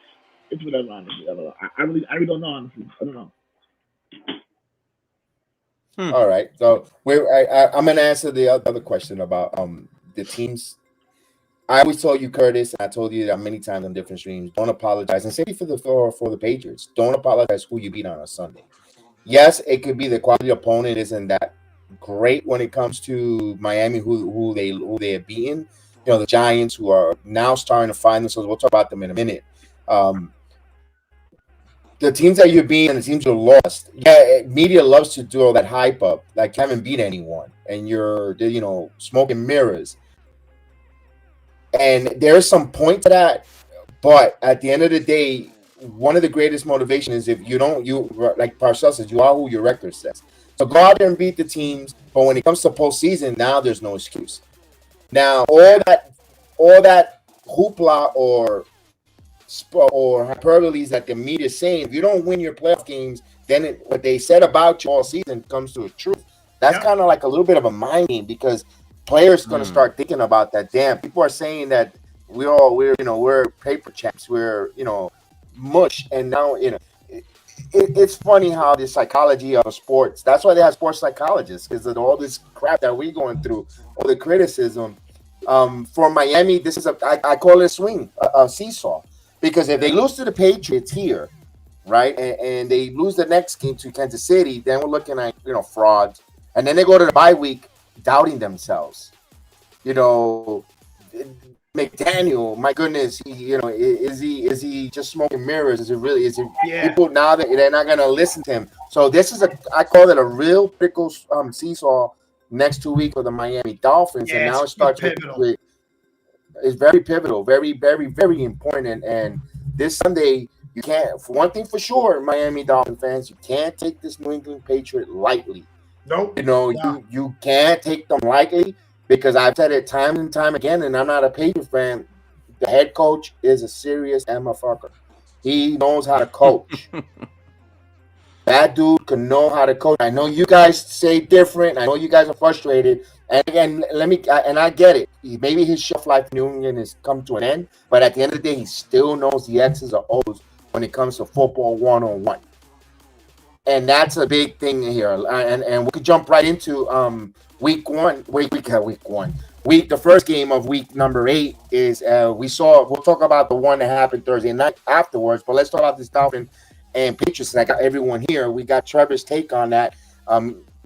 Speaker 7: whatever, honestly. I don't know. I really don't know, honestly. I don't know.
Speaker 5: All right. So I'm going to answer the other question about the teams. I always told you, Curtis, and I told you that many times on different streams, don't apologize. And same for the Patriots. Don't apologize who you beat on a Sunday. Yes, it could be the quality opponent isn't that great when it comes to Miami, who they have beaten. You know, the Giants, who are now starting to find themselves. We'll talk about them in a minute. The teams that you're beating and the teams you're lost, media loves to do all that hype up, like you haven't beat anyone, and you're, smoking mirrors. And there's some point to that, but at the end of the day, one of the greatest motivation is if you like Parcells says, you are who your record says. So go out there and beat the teams, but when it comes to postseason, now there's no excuse. Now all that hoopla or hyperboles that the media is saying, if you don't win your playoff games, then what they said about you all season comes to a truth. That's kind of like a little bit of a mind game, because players going to start thinking about that. Damn, people are saying that we're paper champs, we're mush, and now it's funny how the psychology of sports. That's why they have sports psychologists, because of all this crap that we're going through, all the criticism. For Miami, this is I call it a swing, a seesaw. Because if they lose to the Patriots here, right, and they lose the next game to Kansas City, then we're looking at, frauds. And then they go to the bye week doubting themselves. McDaniel, my goodness, is he just smoking mirrors? Is it people now that they're not going to listen to him? So this is I call it a real pickle seesaw next 2 weeks for the Miami Dolphins.
Speaker 6: Yeah,
Speaker 5: and now it starts with it's very pivotal, very, very, very important. And this Sunday, you can't, for one thing for sure, Miami Dolphin fans, you can't take this New England Patriot lightly.
Speaker 6: Nope.
Speaker 5: You can't take them lightly, because I've said it time and time again, and I'm not a Patriot fan. The head coach is a serious motherfucker. He knows how to coach. That dude can know how to coach. I know you guys say different. I know you guys are frustrated. And again, I get it. Maybe his shelf life in New England has come to an end, but at the end of the day, he still knows the X's or O's when it comes to football one-on-one. And that's a big thing here. And we could jump right into week one. The first game of week number 8 is we'll talk about the one that happened Thursday night afterwards, but let's talk about this Dolphin and Patriots. And I got everyone here. We got Trevor's take on that.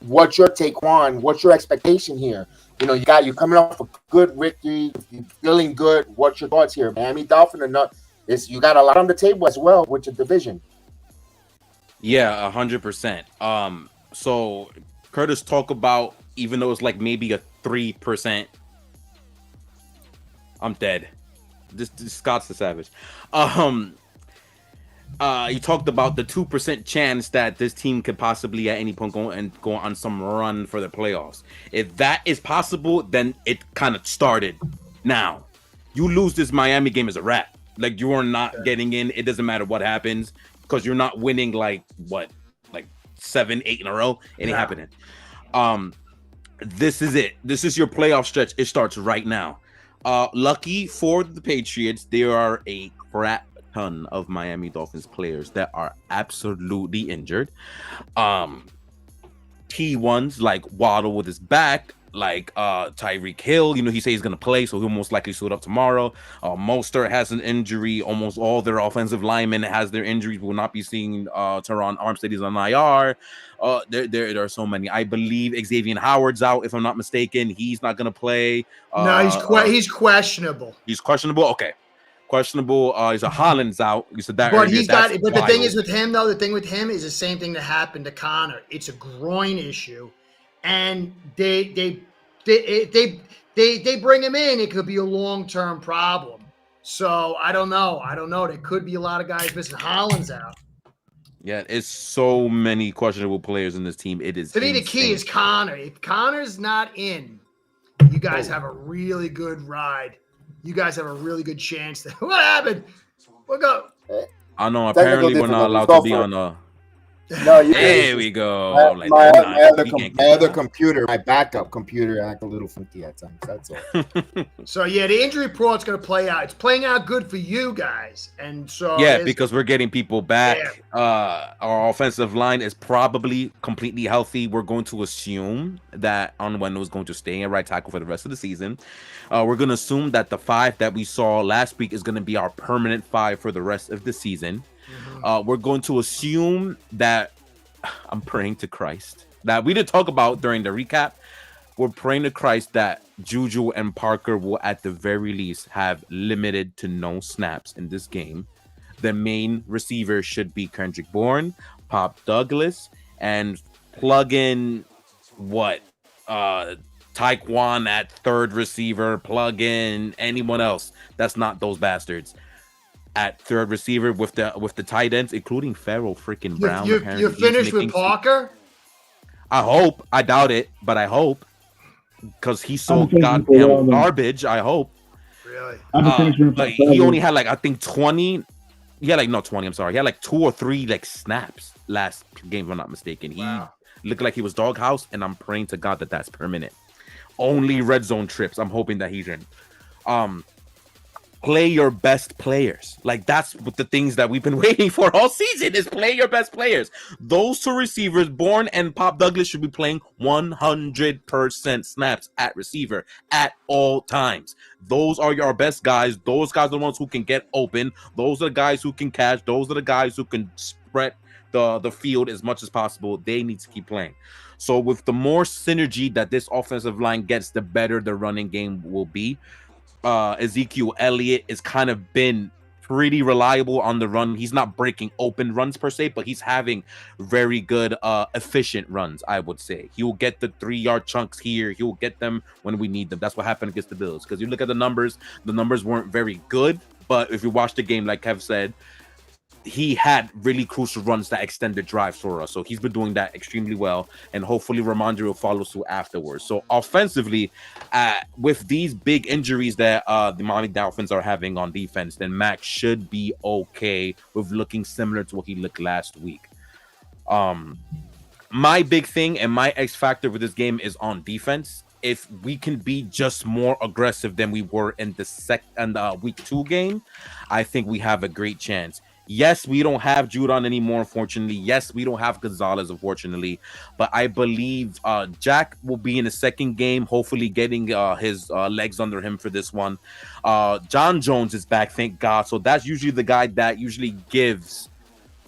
Speaker 5: What's your take, Juan? What's your expectation here? You're coming off a good victory, you're feeling good. What's your thoughts here? Miami Dolphin or not? You got a lot on the table as well with your division.
Speaker 8: Yeah, 100%. So Curtis talk about, even though it's like maybe a 3%. I'm dead. This Scott's the savage. You talked about the 2% chance that this team could possibly at any point go on some run for the playoffs. If that is possible, then it kind of started now. You lose this Miami game as a wrap. Like, you are not getting in. It doesn't matter what happens, because you're not winning like 7, 8 in a row. It ain't happening. This is it. This is your playoff stretch. It starts right now. Lucky for the Patriots, there are a crap ton of Miami Dolphins players that are absolutely injured. Key ones like Waddle with his back, like Tyreek Hill, he says he's gonna play, so he'll most likely suit up tomorrow. Mostert has an injury. Almost all their offensive linemen has their injuries. We will not be seeing Teron Armstead. He's on IR. There are so many. I believe Xavier Howard's out, if I'm not mistaken. He's not gonna play.
Speaker 6: No, he's questionable.
Speaker 8: He's questionable. Okay. Questionable. He's a Holland's out. You said that.
Speaker 6: But
Speaker 8: earlier.
Speaker 6: But the thing is with him, though, the thing with him is the same thing that happened to Connor. It's a groin issue, and they bring him in. It could be a long-term problem. So I don't know. There could be a lot of guys missing. Holland's out.
Speaker 8: Yeah, it's so many questionable players in this team. It is.
Speaker 6: To me, the key is Connor. If Connor's not in, you guys have a really good ride. You guys have a really good chance. What happened? We'll go.
Speaker 8: I know. Apparently, we're not allowed to be on a.
Speaker 5: No,
Speaker 8: there we go.
Speaker 5: My other computer, my backup computer, act a little funky at times. That's all.
Speaker 6: So yeah, the injury report's going to play out. It's playing out good for you guys, and so
Speaker 8: because we're getting people back. Yeah. Our offensive line is probably completely healthy. We're going to assume that Onwenu is going to stay in right tackle for the rest of the season. We're going to assume that the 5 that we saw last week is going to be our permanent 5 for the rest of the season. We're going to assume that I'm praying to Christ that we didn't talk about during the recap. We're praying to Christ that Juju and Parker will at the very least have limited to no snaps in this game. The main receiver should be Kendrick Bourne, Pop Douglas, and plug in Taekwon at third receiver, plug in anyone else that's not those bastards at third receiver with the tight ends, including Farrell freaking Brown.
Speaker 6: You're finished with Parker?
Speaker 8: I hope. I doubt it, but I hope. Because he's so goddamn garbage, I hope.
Speaker 6: Really?
Speaker 8: But he only had I think 20. He had not 20, I'm sorry. He had 2 or 3 snaps last game, if I'm not mistaken. He looked like he was doghouse, and I'm praying to God that that's permanent. Only red zone trips. I'm hoping that he's in. Play your best players. That's what the things that we've been waiting for all season is play your best players. Those 2 receivers, Bourne and Pop Douglas, should be playing 100% snaps at receiver at all times. Those are your best guys. Those guys are the ones who can get open. Those are the guys who can catch. Those are the guys who can spread the field as much as possible. They need to keep playing. So with the more synergy that this offensive line gets, the better the running game will be. Ezekiel Elliott has kind of been pretty reliable on the run. He's not breaking open runs per se, but he's having very good efficient runs, I would say. He will get the 3-yard chunks here. He will get them when we need them. That's what happened against the Bills. Because you look at the numbers weren't very good. But if you watch the game, like Kev said, he had really crucial runs that extended drives for us. So he's been doing that extremely well. And hopefully Ramondre will follow suit afterwards. So offensively, with these big injuries that the Miami Dolphins are having on defense, then Mac should be okay with looking similar to what he looked last week. My big thing and my X factor with this game is on defense. If we can be just more aggressive than we were in the week 2 game, I think we have a great chance. Yes, we don't have Judon anymore, unfortunately. Yes, we don't have Gonzalez, unfortunately. But I believe Jack will be in the second game, hopefully getting his legs under him for this one. John Jones is back, thank God. So that's usually the guy that usually gives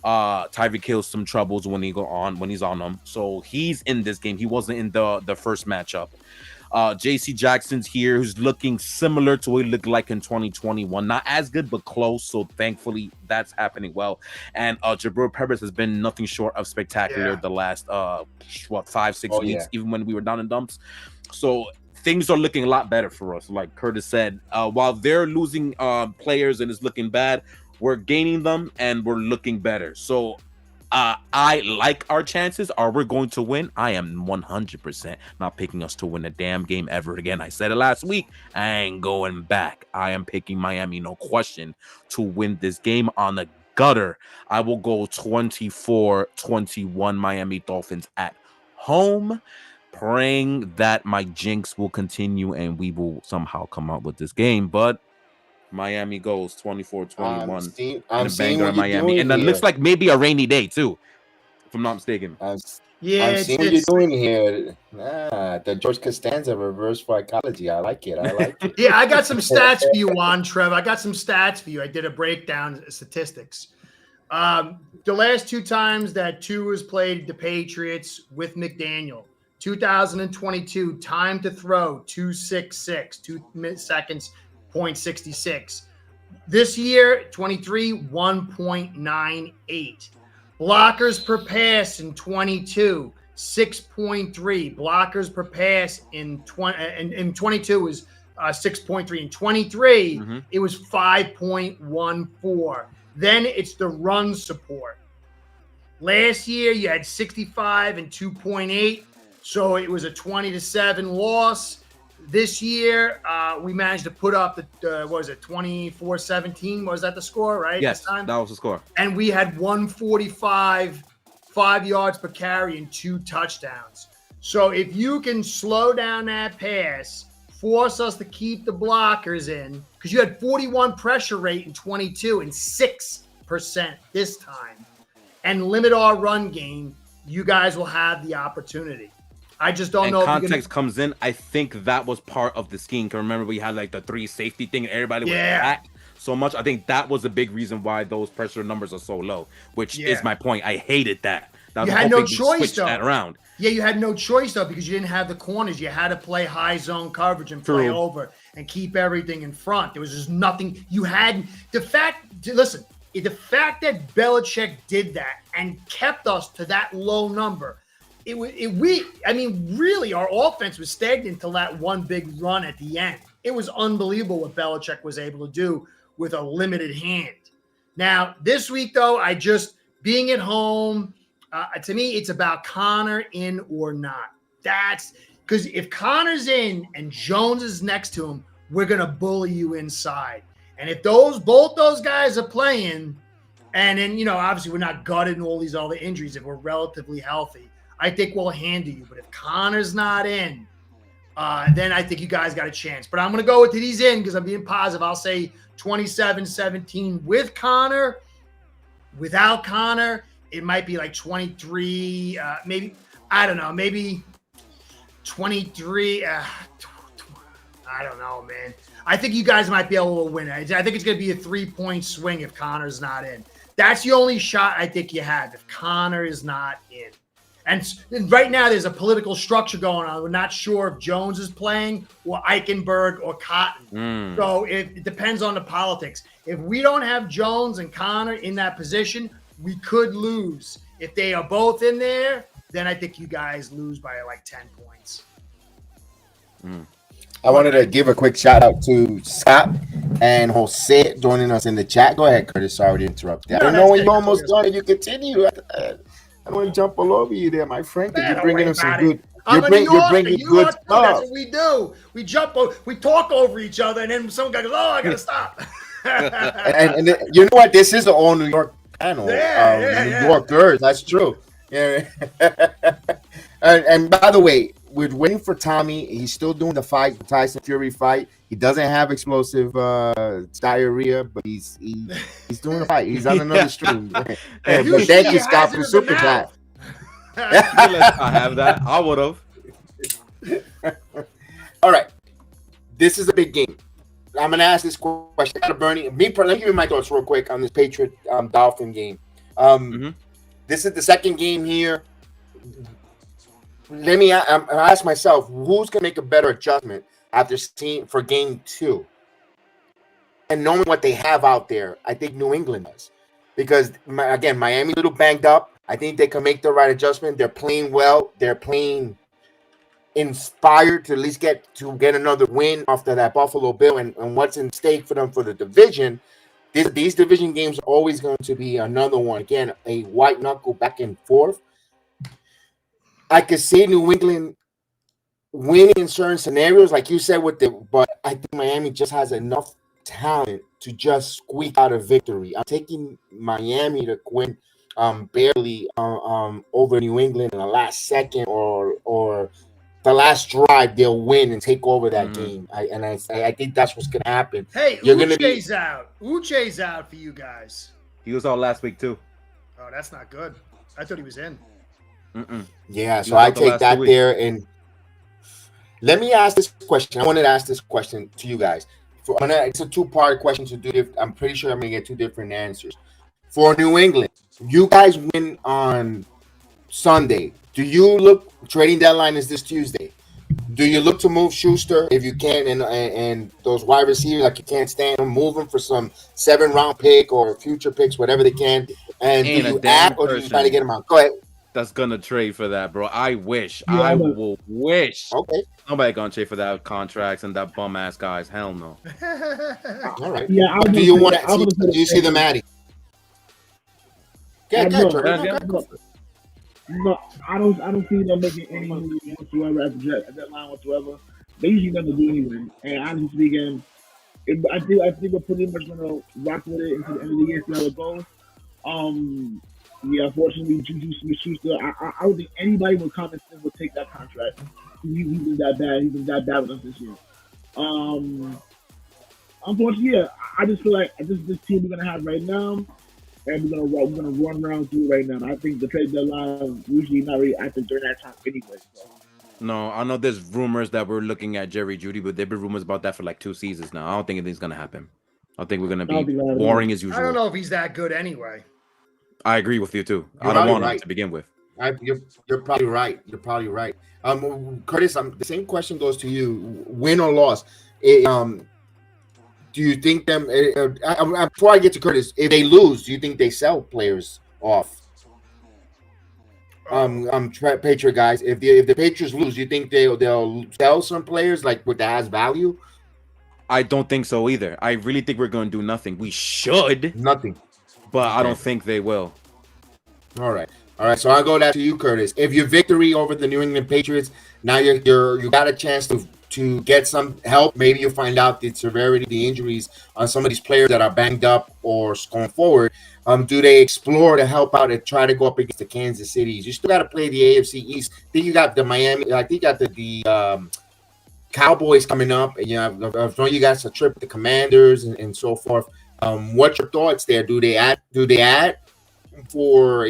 Speaker 8: Tyreek Hill some troubles when he's on them. So he's in this game. He wasn't in the first matchup. JC Jackson's here, who's looking similar to what he looked like in 2021. Not as good, but close. So thankfully, that's happening well. And Jabril Peppers has been nothing short of spectacular the last 5-6 weeks, even when we were down in dumps. So things are looking a lot better for us. Like Curtis said, while they're losing players and it's looking bad, we're gaining them and we're looking better. So I like our chances. Are we going to win? I am 100% not picking us to win a damn game ever again. I said it last week. I ain't going back. I am picking Miami, no question, to win this game on the gutter. I will go 24-21 Miami Dolphins at home, praying that my jinx will continue and we will somehow come out with this game. But Miami goes 24-21.
Speaker 5: I'm seeing
Speaker 8: Miami. And it looks like maybe a rainy day too. if I'm not mistaken.
Speaker 6: Yeah,
Speaker 5: I'm seeing what you're doing here. The George Costanza reverse psychology. I like it.
Speaker 6: Yeah, I got some stats for you on Trevor. I got some stats for you. I did a breakdown of statistics. The last 2 times that Tua has played the Patriots with McDaniel, 2022, time to throw 2.66, 2 seconds, 0.66. This year, 23, 1.98. Blockers per pass in 22, 6.3. Blockers per pass in 22 was 6.3. In 23, it was 5.14. Then it's the run support. Last year, you had 65 and 2.8, so it was a 20-7 loss. This year, we managed to put up the 24-17? Was that the score, right?
Speaker 8: Yes,
Speaker 6: this time?
Speaker 8: that was the score.
Speaker 6: And we had 145, 5 yards per carry and 2 touchdowns. So if you can slow down that pass, force us to keep the blockers in, because you had 41 pressure rate in 22 and 6% this time, and limit our run game, you guys will have the opportunity. I just don't know.
Speaker 8: Context comes in. I think that was part of the scheme. Because remember, we had like the 3 safety thing, and everybody was back so much. I think that was a big reason why those pressure numbers are so low, which is my point. I hated that.
Speaker 6: You had no choice, though.
Speaker 8: That around.
Speaker 6: Yeah, you had no choice, though, because you didn't have the corners. You had to play high zone coverage and play over and keep everything in front. There was just nothing. You had the fact that Belichick did that and kept us to that low number. Really, our offense was stagnant until that one big run at the end. It was unbelievable what Belichick was able to do with a limited hand. Now, this week, though, being at home, to me, it's about Connor in or not. That's because if Connor's in and Jones is next to him, we're going to bully you inside. And if both those guys are playing, and then, obviously we're not gutted and all these other injuries, if we're relatively healthy, I think we'll handle you. But if Connor's not in, then I think you guys got a chance. But I'm going to go with he's in because I'm being positive. I'll say 27-17 with Connor. Without Connor, it might be like 23, maybe 23. I don't know, man. I think you guys might be able to win. I think it's going to be a 3-point swing if Connor's not in. That's the only shot I think you have if Connor is not in. And right now, there's a political structure going on. We're not sure if Jones is playing or Eichenberg or Cotton. So it depends on the politics. If we don't have Jones and Connor in that position, we could lose. If they are both in there, then I think you guys lose by like 10 points.
Speaker 5: I wanted to give a quick shout out to Scott and Jose joining us in the chat. Go ahead, Curtis. Sorry to interrupt you. I don't know when you're almost done and you continue. I don't want to jump all over you there, my friend. You're bringing us some good. You're bringing good stuff.
Speaker 6: That's what we do. We talk over each other, and then some guy goes, "Oh, I gotta stop."
Speaker 5: and you know what? This is the all New York panel. New Yorkers. That's true. Yeah. and by the way, we're waiting for Tommy. He's still doing the fight, the Tyson Fury fight. He doesn't have explosive diarrhea, but he's doing the fight. He's on another stream. But thank you, Scott, for the super chat.
Speaker 8: I have that. I would have.
Speaker 5: All right. This is a big game. I'm going to ask this question. Bernie, let me give you my thoughts real quick on this Patriot Dolphin game. This is the second game here. Let me ask myself, who's going to make a better adjustment after seeing for game 2? And knowing what they have out there, I think New England does. Because, again, Miami a little banged up. I think they can make the right adjustment. They're playing well. They're playing inspired to at least get another win after that Buffalo Bill. And what's in stake for them for the division, these division games are always going to be another one. Again, a white knuckle back and forth. I could see New England winning in certain scenarios, like you said, but I think Miami just has enough talent to just squeak out a victory. I'm taking Miami to win barely over New England in the last second or the last drive. They'll win and take over that game. I think that's what's going to happen.
Speaker 6: Hey, Uche's out for you guys.
Speaker 8: He was out last week too.
Speaker 6: Oh, that's not good. I thought he was in.
Speaker 5: Yeah, so I take that there. And let me ask this question. I wanted to ask this question to you guys. It's a two-part question to do. I'm pretty sure I'm going to get two different answers. For New England, you guys win on Sunday. Do you look, trading deadline is this Tuesday. Do you look to move Schuster if you can, and those wide receivers, like you can't stand them, move them for some 7-round pick or future picks, whatever they can, and do you add or do you try to get them out? Go ahead.
Speaker 8: That's gonna trade for that, bro. I wish. Yeah, I will wish.
Speaker 5: Okay.
Speaker 8: Nobody gonna trade for that contracts and that bum ass guys. Hell no.
Speaker 5: All right. Yeah. Do you want to? Do you see them adding?
Speaker 7: No, I don't see them making any moves whatsoever at that line whatsoever. They usually never do anyway. And honestly speaking, I think we're pretty much gonna rock with it until the end of the year, see how it goes. Yeah, unfortunately, Juju Smith-Schuster, I don't think anybody with common sense would take that contract. He's been that bad. He's been that bad with us this year. Unfortunately, yeah, I just feel like this team we're gonna have right now, and we're gonna run around through right now. I think the trade deadline usually not really active during that time anyway. So.
Speaker 8: No, I know there's rumors that we're looking at Jerry Jeudy, but there've been rumors about that for like 2 seasons now. I don't think anything's gonna happen. I think we're gonna be boring as usual.
Speaker 6: I don't know if he's that good anyway.
Speaker 8: I agree with you too. I don't want him to begin with.
Speaker 5: You're probably right. You're probably right. Curtis, the same question goes to you. Win or loss? Do you think them? Before I get to Curtis, if they lose, do you think they sell players off? Patriot guys, if the Patriots lose, do you think they'll sell some players like what that has value?
Speaker 8: I don't think so either. I really think we're going to do nothing. We should
Speaker 5: nothing.
Speaker 8: But I don't think they will.
Speaker 5: All right. So I'll go back to you, Curtis. If your victory over the New England Patriots, now you got a chance to get some help. Maybe you'll find out the severity of the injuries on some of these players that are banged up or going forward. Do they explore to help out and try to go up against the Kansas Cities? You still got to play the AFC East. I think you got the Miami. I think you got the Cowboys coming up. And, I know you got a trip with the Commanders and so forth. What's your thoughts there? Do they add for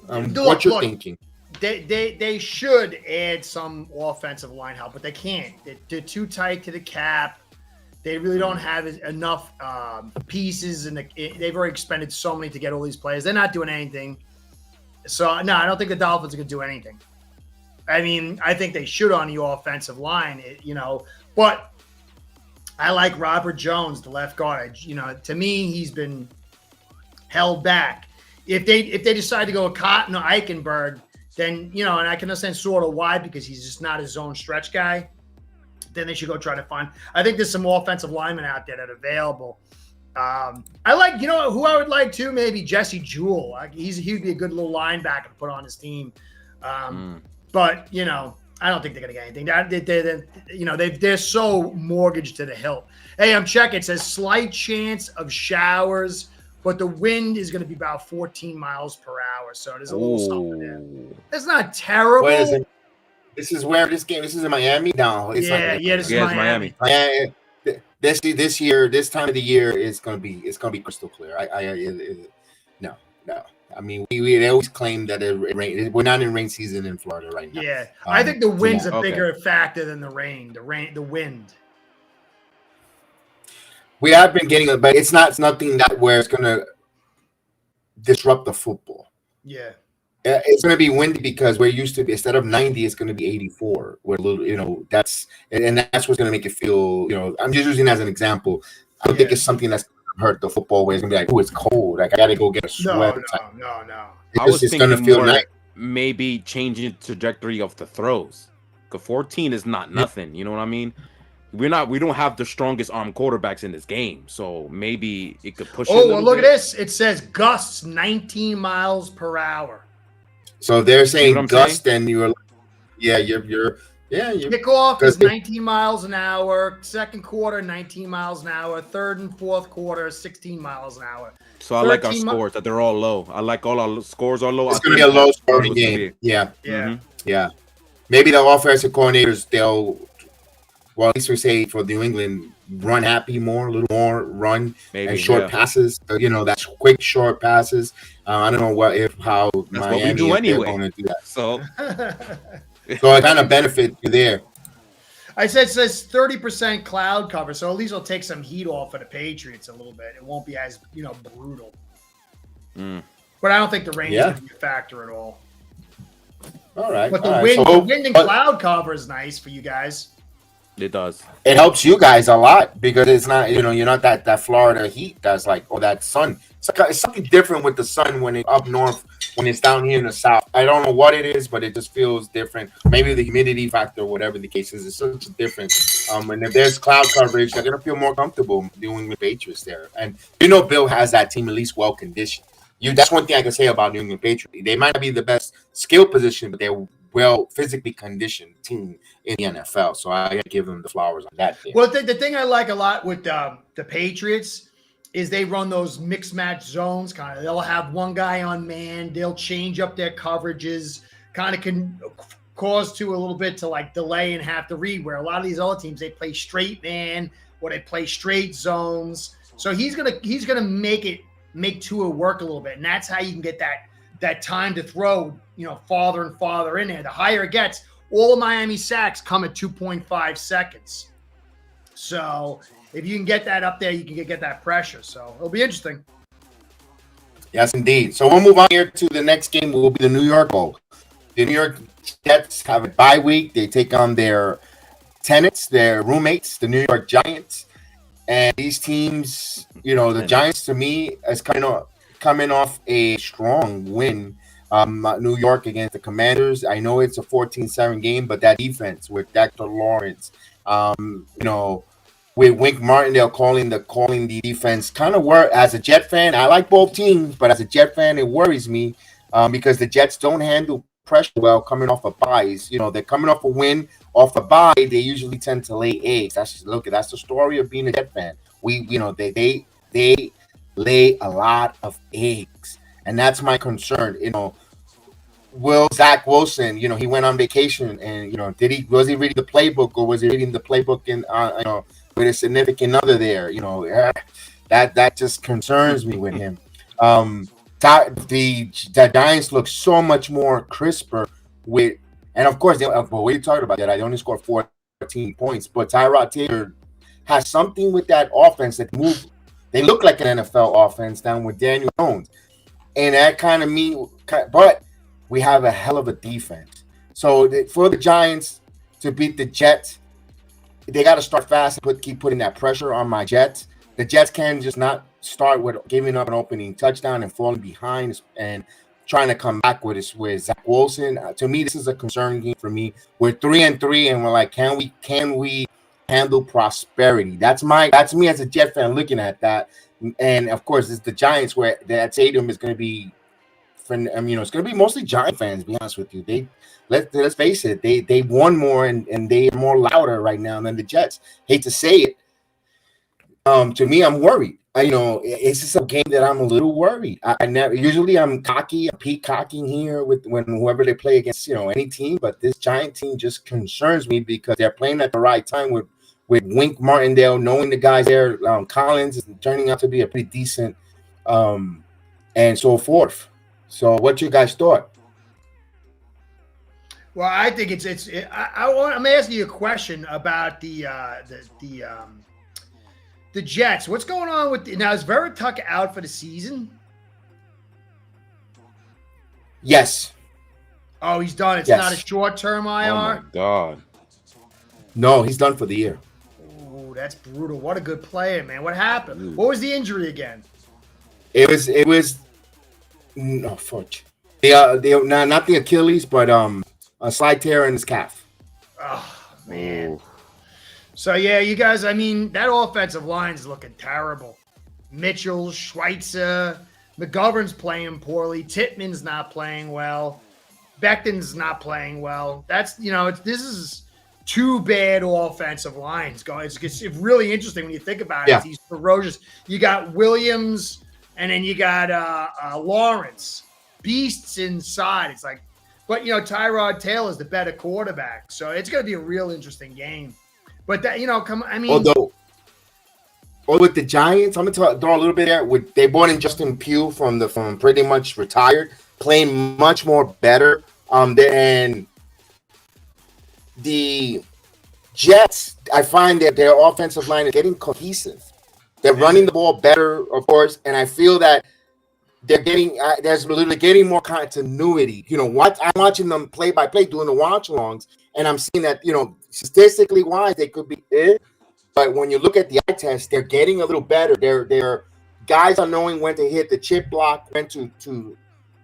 Speaker 5: what you're thinking?
Speaker 6: They should add some offensive line help, but they can't. They're too tight to the cap. They really don't have enough pieces, and they've already expended so many to get all these players. They're not doing anything. So no, I don't think the Dolphins are going to do anything. I mean, I think they should on the offensive line, but I like Robert Jones, the left guard. To me, he's been held back. If they decide to go with Cotton or Eichenberg, then and I can understand sort of why, because he's just not his own stretch guy. Then they should go try to find. I think there's some offensive linemen out there that are available. I like, who I would like too, maybe Jesse Jewell. He'd be a good little linebacker to put on his team. But I don't think they're going to get anything. They're so mortgaged to the hilt. Hey, I'm checking. It says slight chance of showers, but the wind is going to be about 14 miles per hour. So there's a little something there. It's not terrible.
Speaker 5: What is it? This is where this game. This is in Miami. No, it's not.
Speaker 6: This is Miami.
Speaker 5: This year, this time of the year is going to be crystal clear. No. I mean, they always claim that we're not in rain season in Florida right now.
Speaker 6: Yeah, I think the wind's a bigger factor than the rain. The wind.
Speaker 5: We have been getting it, but it's nothing where it's going to disrupt the football.
Speaker 6: Yeah.
Speaker 5: It's going to be windy because we're used to, instead of 90, it's going to be 84. Where that's what's going to make it feel. I'm just using it as an example. I don't think it's something that's hurt the football where it's gonna be like, oh, it's cold. Like I gotta go get a sweater.
Speaker 6: No.
Speaker 8: It's gonna feel nice. Maybe changing the trajectory of the throws. Because 14 is not nothing. You know what I mean? We don't have the strongest arm quarterbacks in this game, so maybe it could push.
Speaker 6: Oh, well, look at this. It says gusts 19 miles per hour.
Speaker 5: So they're saying gusts, and you're
Speaker 6: kickoff is 19 miles an hour. Second quarter, 19 miles an hour. Third and fourth quarter, 16 miles an hour.
Speaker 8: So I like our scores that they're all low. I like all our scores are low.
Speaker 5: It's going to be a low scoring game. Yeah. Maybe the offensive coordinators, at least we say for New England, run happy more, a little more run
Speaker 8: Maybe,
Speaker 5: and short passes. That's quick short passes. I don't know how
Speaker 8: That's
Speaker 5: Miami
Speaker 8: what we do anyway.
Speaker 5: going to do that.
Speaker 8: So
Speaker 5: So it kind of benefits you there.
Speaker 6: I said it says 30% cloud cover, so at least it'll take some heat off of the Patriots a little bit. It won't be as brutal. But I don't think the rain is going to be a factor at all.
Speaker 5: All right.
Speaker 6: But the wind and cloud cover is nice for you guys.
Speaker 8: it does.
Speaker 5: It helps you guys a lot because it's not, you're not that Florida heat that's like, that sun. It's something different with the sun when it's up north, when it's down here in the south. I don't know what it is, but it just feels different. Maybe the humidity factor, whatever the case is, it's such a difference. And if there's cloud coverage, they're going to feel more comfortable doing with Patriots there. And Bill has that team at least well conditioned. That's one thing I can say about New England Patriots. They might not be the best skill position, but they're well physically conditioned team in the NFL. So I got to give them the flowers on that.
Speaker 6: Well, the thing I like a lot with the Patriots is they run those mixed match zones. Kind of, they'll have one guy on man. They'll change up their coverages. Kind of can cause a little bit to like delay and have to read. Where a lot of these other teams, they play straight man or they play straight zones. So he's gonna make Tua work a little bit, and that's how you can get that time to throw, farther and farther in there. The higher it gets, all of Miami sacks come at 2.5 seconds. So if you can get that up there, you can get that pressure. So it'll be interesting.
Speaker 5: Yes, indeed. So we'll move on here to the next game. Will be the New York Bowl. The New York Jets have a bye week. They take on their tenants, their roommates, the New York Giants. And these teams, the Giants to me is kind of coming off a strong win. New York against the Commanders. I know it's a 14-7 game, but that defense with Dr. Lawrence, with Wink Martindale calling the defense kind of as a Jet fan, I like both teams, but as a Jet fan, it worries me because the Jets don't handle pressure well coming off of byes. They're coming off a win. Off a bye, they usually tend to lay eggs. That's the story of being a Jet fan. They lay a lot of eggs, and that's my concern. Will Zach Wilson? He went on vacation, and was he reading the playbook, or was he reading the playbook in with a significant other there? That just concerns me with him. The Giants look so much more crisper with. And of course, what are you talking about? That I only scored 14 points, but Tyrod Taylor has something with that offense that move. They look like an NFL offense down with Daniel Jones, and that kind of mean. But we have a hell of a defense. So for the Giants to beat the Jets, they got to start fast and keep putting that pressure on my Jets. The Jets can just not start with giving up an opening touchdown and falling behind and trying to come back with Zach Wilson. To me, this is a concern game for me. We're 3-3, and we're like, can we handle prosperity? That's me as a Jet fan looking at that. And of course, it's the Giants where that stadium is going to be. It's going to be mostly Giant fans. To be honest with you, let's face it, they won more and they are more louder right now than the Jets. Hate to say it. To me, I'm worried. It's just a game that I'm a little worried. Usually I'm cocky, I'm peacocking here when whoever they play against, any team, but this Giant team just concerns me because they're playing at the right time with Wink Martindale, knowing the guys there. Collins is turning out to be a pretty decent, and so forth. So, what you guys thought?
Speaker 6: Well, I think I'm asking you a question about the Jets. What's going on with now? Is Verituck out for the season?
Speaker 5: Yes.
Speaker 6: Oh, he's done. It's not a short-term IR.
Speaker 8: Oh my God.
Speaker 5: No, he's done for the year.
Speaker 6: Oh, that's brutal. What a good player, man. What happened? Ooh. What was the injury again?
Speaker 5: It was no fudge. Not the Achilles, but a slight tear in his calf.
Speaker 6: Oh man. Ooh. So, yeah, you guys, that offensive line is looking terrible. Mitchell, Schweitzer, McGovern's playing poorly. Tittman's not playing well. Becton's not playing well. That's, this is two bad offensive lines going. It's really interesting when you think about it. Yeah. He's ferocious. You got Williams, and then you got Lawrence. Beasts inside. It's like, but, Tyrod Taylor is the better quarterback. So it's going to be a real interesting game. But that,
Speaker 5: Or with the Giants, I'm gonna throw a little bit there. They brought in Justin Pugh from pretty much retired, playing much more better. Than the Jets, I find that their offensive line is getting cohesive. They're running the ball better, of course, and I feel that they're getting there's literally getting more continuity. You know what? I'm watching them play by play, doing the watch-alongs, and I'm seeing that statistically wise they could be it. But when you look at the eye test, they're getting a little better. They're guys are knowing when to hit the chip block, when to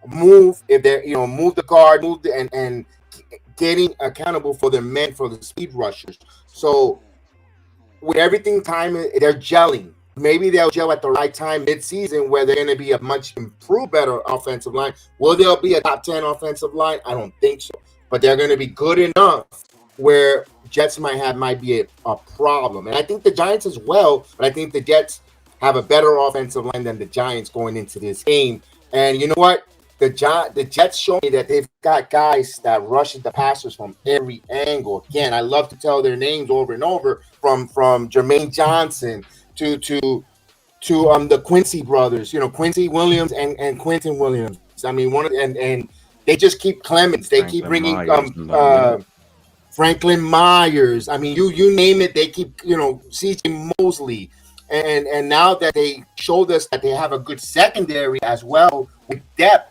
Speaker 5: move, if they're move the guard, and getting accountable for their men, for the speed rushers. So with everything they're gelling. Maybe they'll gel at the right time mid-season where they're going to be a much improved, better offensive line. Will there be a top 10 offensive line? I don't think so. But they're going to be good enough where Jets might be a problem. And I think the Giants as well, but I think the Jets have a better offensive line than the Giants going into this game. And you know what? The Jets show me that they've got guys that rush the passers from every angle. Again, I love to tell their names over and over, from Jermaine Johnson to the Quincy brothers, Quincy Williams and Quentin Williams. I mean, and they just keep Clemens. They keep bringing Franklin Myers. I mean, you name it, they keep, C.J. Mosley. And now that they showed us that they have a good secondary as well with depth,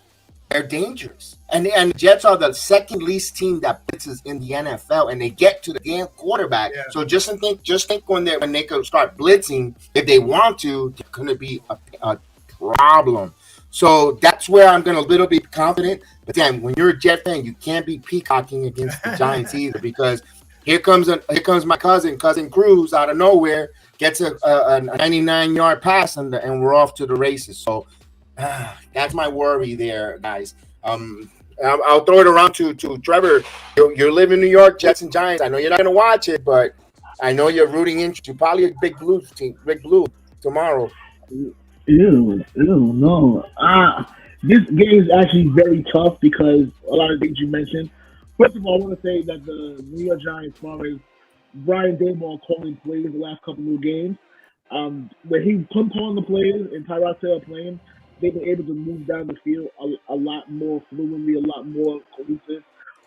Speaker 5: they're dangerous. And the Jets are the second least team that blitzes in the NFL, and they get to the damn quarterback. Yeah. So just think when they could start blitzing, if they want to, they're going to be a problem. So that's where I'm going to little bit confident. But then when you're a Jet fan, you can't be peacocking against the Giants either, because here comes my cousin Cruz out of nowhere, gets a 99-yard pass, and we're off to the races. So that's my worry there, guys. I'll throw it around to Trevor. You're living in New York, Jets and Giants. I know you're not going to watch it, but I know you're rooting into probably a Big Blue team, Big Blue tomorrow.
Speaker 7: Ew, no. This game is actually very tough because a lot of things you mentioned. First of all, I want to say that the New York Giants, as far as Brian Daboll calling plays the last couple of games, where he's calling the plays and Tyrod Taylor playing, they've been able to move down the field a lot more fluently, a lot more cohesive.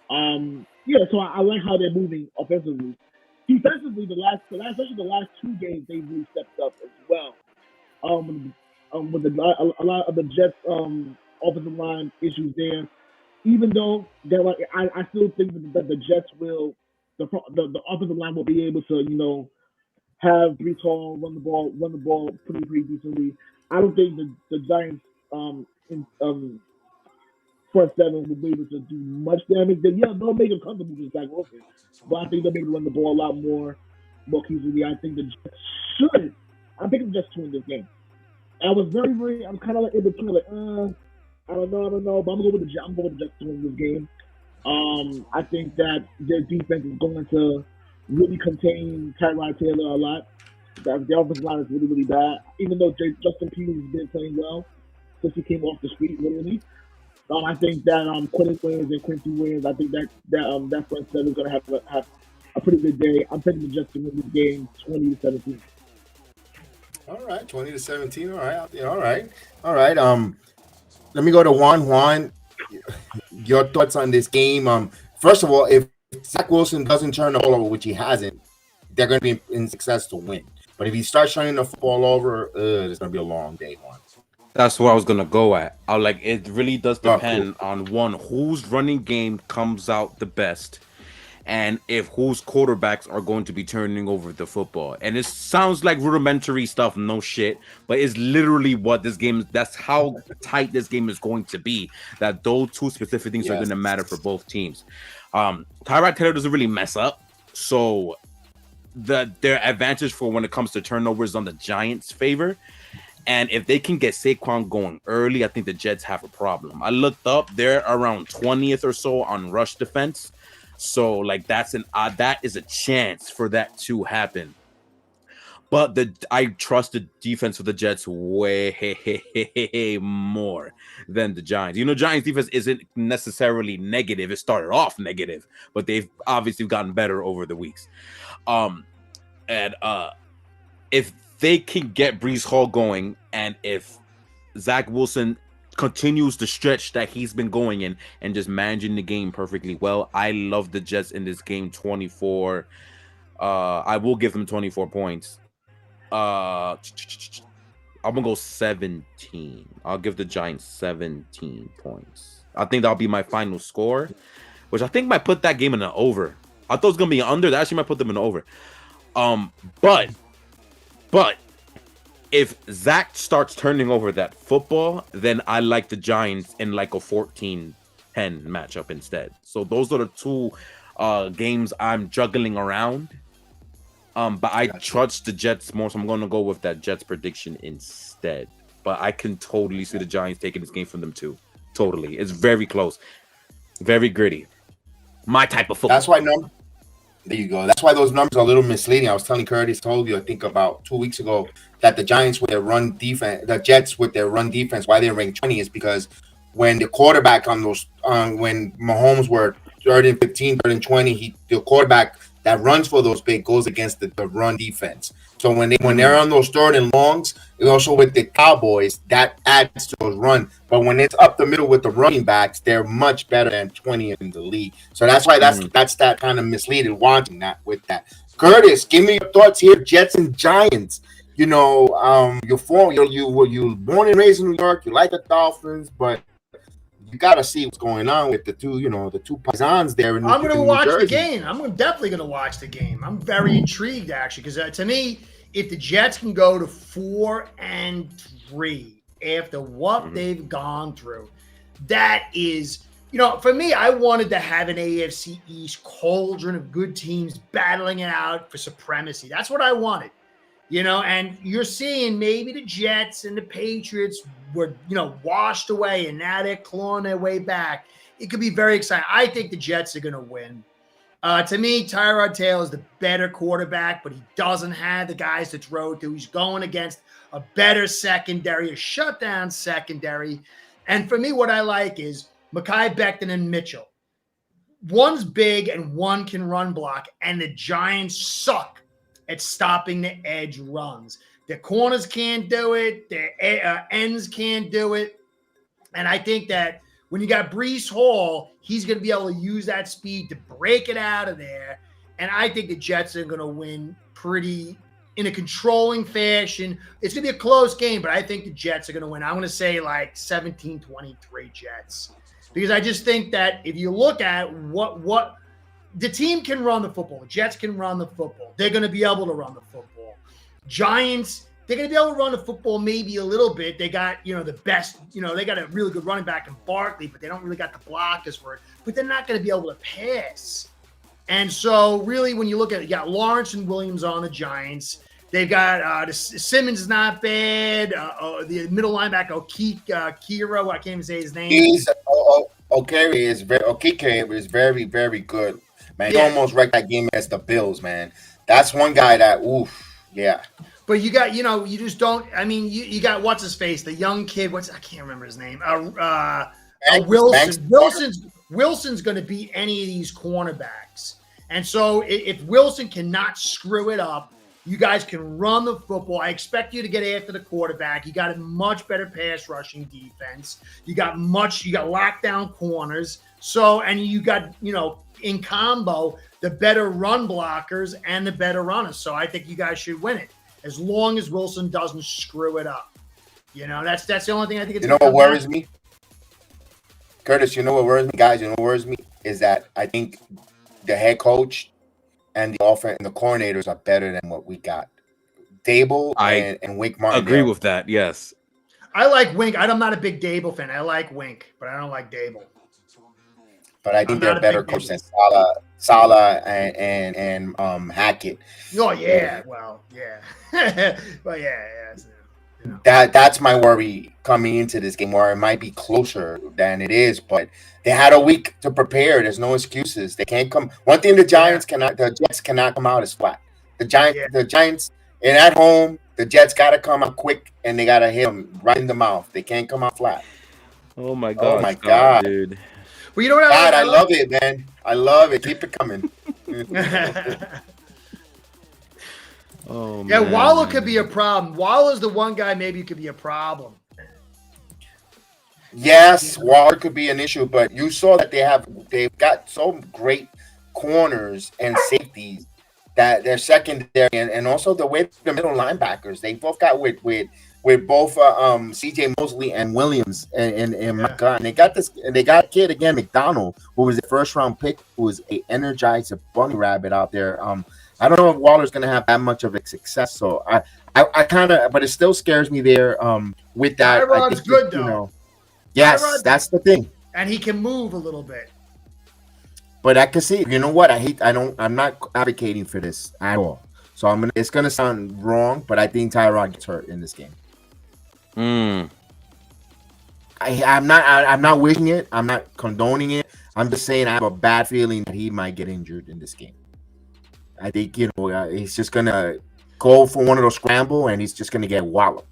Speaker 7: So I like how they're moving offensively. Defensively, especially the last two games, they've really stepped up as well. With a lot of the Jets offensive line issues there, even though I still think that the Jets will, the offensive line will be able to have Breece Hall run the ball pretty decently. I don't think the Giants front seven will be able to do much damage. They'll make them comfortable with Zach Wilson, but I think they'll be able to run the ball a lot more easily. I think the Jets should. I think the Jets to win this game. I'm kind of like in between, I don't know, but I'm going with the Jets to win this game. I think that their defense is going to really contain Tyrod Taylor a lot. The offensive line is really, really bad. Even though Justin Pugh has been playing well since he came off the street, literally. I think that Quentin Williams and Quincy Williams, I think that front seven is going to have a pretty good day. I'm taking the Jets to win this game 20-17.
Speaker 5: All right, 20-17. All right. Let me go to Juan. Your thoughts on this game? First of all, if Zach Wilson doesn't turn the ball over, which he hasn't, they're going to be in success to win. But if he starts turning the football over, it's going to be a long day, Juan.
Speaker 8: That's what I was going to go at. It really does depend on whose running game comes out the best, and if whose quarterbacks are going to be turning over the football. And it sounds like rudimentary stuff, no shit, but it's literally what this game, that's how tight this game is going to be, that those two specific things are going to matter for both teams. Tyrod Taylor doesn't really mess up, so their advantage for when it comes to turnovers on the Giants' favor. And if they can get Saquon going early, I think the Jets have a problem. I looked up, they're around 20th or so on rush defense. So that is a chance for that to happen. But I trust the defense of the Jets way more than the Giants. Giants defense isn't necessarily negative. It started off negative, but they've obviously gotten better over the weeks. If they can get Breece Hall going, and if Zach Wilson continues the stretch that he's been going in and just managing the game perfectly well, I love the Jets in this game. 24. I will give them 24 points. I'm gonna go 17. I'll give the Giants 17 points. I think that'll be my final score, which I think might put that game in an over. I thought it was gonna be an under. That actually might put them in an over. But if Zach starts turning over that football, then I like the Giants in like a 14-10 matchup instead. So those are the two games I'm juggling around. But I trust the Jets more, so I'm going to go with that Jets prediction instead. But I can totally see the Giants taking this game from them too. Totally. It's very close. Very gritty. My type of football.
Speaker 5: That's why there you go. That's why those numbers are a little misleading. I was telling Curtis, told you, I think about 2 weeks ago, that the Giants with their run defense, the Jets with their run defense, why they ranked 20 is because when the quarterback on those, when Mahomes were 3rd and 15, 3rd and 20, the quarterback that runs for those big goes against the run defense. So when they're on those 3rd and longs, and also with the Cowboys, that adds to those run. But when it's up the middle with the running backs, they're much better than 20 in the league. So that's why that's that kind of misleading watching that with that. Curtis, give me your thoughts here. Jets and Giants. You know, you're born and raised in New York. You like the Dolphins, but you got to see what's going on with the two paisans there.
Speaker 6: I'm going to watch the game. I'm definitely going to watch the game. I'm very intrigued, actually, because to me, if the Jets can go to 4-3 after what they've gone through, that is, for me, I wanted to have an AFC East cauldron of good teams battling it out for supremacy. That's what I wanted. And you're seeing maybe the Jets and the Patriots were, washed away, and now they're clawing their way back. It could be very exciting. I think the Jets are going to win. To me, Tyrod Taylor is the better quarterback, but he doesn't have the guys to throw to. He's going against a better secondary, a shutdown secondary. And for me, what I like is Mekhi Becton and Mitchell. One's big and one can run block, and the Giants suck at stopping the edge runs. The corners can't do it. The ends can't do it. And I think that when you got Breece Hall, he's going to be able to use that speed to break it out of there. And I think the Jets are going to win pretty in a controlling fashion. It's going to be a close game, but I think the Jets are going to win. I'm going to say like 17-23 Jets. Because I just think that if you look at what the team can run the football. The Jets can run the football. They're going to be able to run the football. Giants, they're going to be able to run the football maybe a little bit. They got, the best, they got a really good running back in Barkley, but they don't really got the blockers for it. But they're not going to be able to pass. And so really when you look at it, you got Lawrence and Williams on the Giants. They've got Simmons is not bad. The middle linebacker, Kiro, I can't even say his name.
Speaker 5: Okeke is very, very good. Man, he almost wrecked that game against the Bills, man. That's one guy that, yeah.
Speaker 6: But you got, you just don't. I mean, you got what's his face, the young kid. I can't remember his name. Wilson. Wilson's going to beat any of these cornerbacks, and so if Wilson cannot screw it up, you guys can run the football. I expect you to get after the quarterback. You got a much better pass rushing defense. You got lockdown corners. So, and you got, in combo, the better run blockers and the better runners. So I think you guys should win it as long as Wilson doesn't screw it up. That's the only thing I think.
Speaker 5: What worries me? Curtis, what worries me? Guys, what worries me is that I think the head coach and the offense and the coordinators are better than what we got. Dable and Wink Martindale.
Speaker 8: Agree with that, yes.
Speaker 6: I like Wink. I'm not a big Dable fan. I like Wink, but I don't like Dable.
Speaker 5: But I think they're better coach than Saleh and Hackett.
Speaker 6: Oh yeah, well, yeah, but yeah.
Speaker 5: That's my worry coming into this game, where it might be closer than it is. But they had a week to prepare. There's no excuses. They can't come. One thing the Jets cannot come out as flat. The Giants, and at home, the Jets got to come out quick, and they got to hit them right in the mouth. They can't come out flat.
Speaker 8: Oh my God!
Speaker 5: Oh my God,
Speaker 8: dude.
Speaker 6: Well, you know what?
Speaker 5: I love it, man. I love it. Keep it coming.
Speaker 8: Oh,
Speaker 6: Yeah,
Speaker 8: man.
Speaker 6: Waller could be a problem. Waller's the one guy maybe could be a problem.
Speaker 5: Yes, Waller could be an issue, but you saw that they've got so great corners and safeties that they're secondary, and also the way the middle linebackers they both got with both CJ Mosley and Williams and my God, and they got a kid again, McDonald, who was a first round pick, who was a energizer bunny rabbit out there. I don't know if Waller's going to have that much of a success, so I kind of, but it still scares me there. With that,
Speaker 6: Tyrod's good though.
Speaker 5: Yes,
Speaker 6: Tyrod,
Speaker 5: that's the thing.
Speaker 6: And he can move a little bit.
Speaker 5: But I can see, you know what? I'm not advocating for this at all. So it's gonna sound wrong, but I think Tyrod gets hurt in this game. I'm not wishing it. I'm not condoning it. I'm just saying I have a bad feeling that he might get injured in this game. I think, he's just gonna go for one of those scramble and he's just gonna get walloped.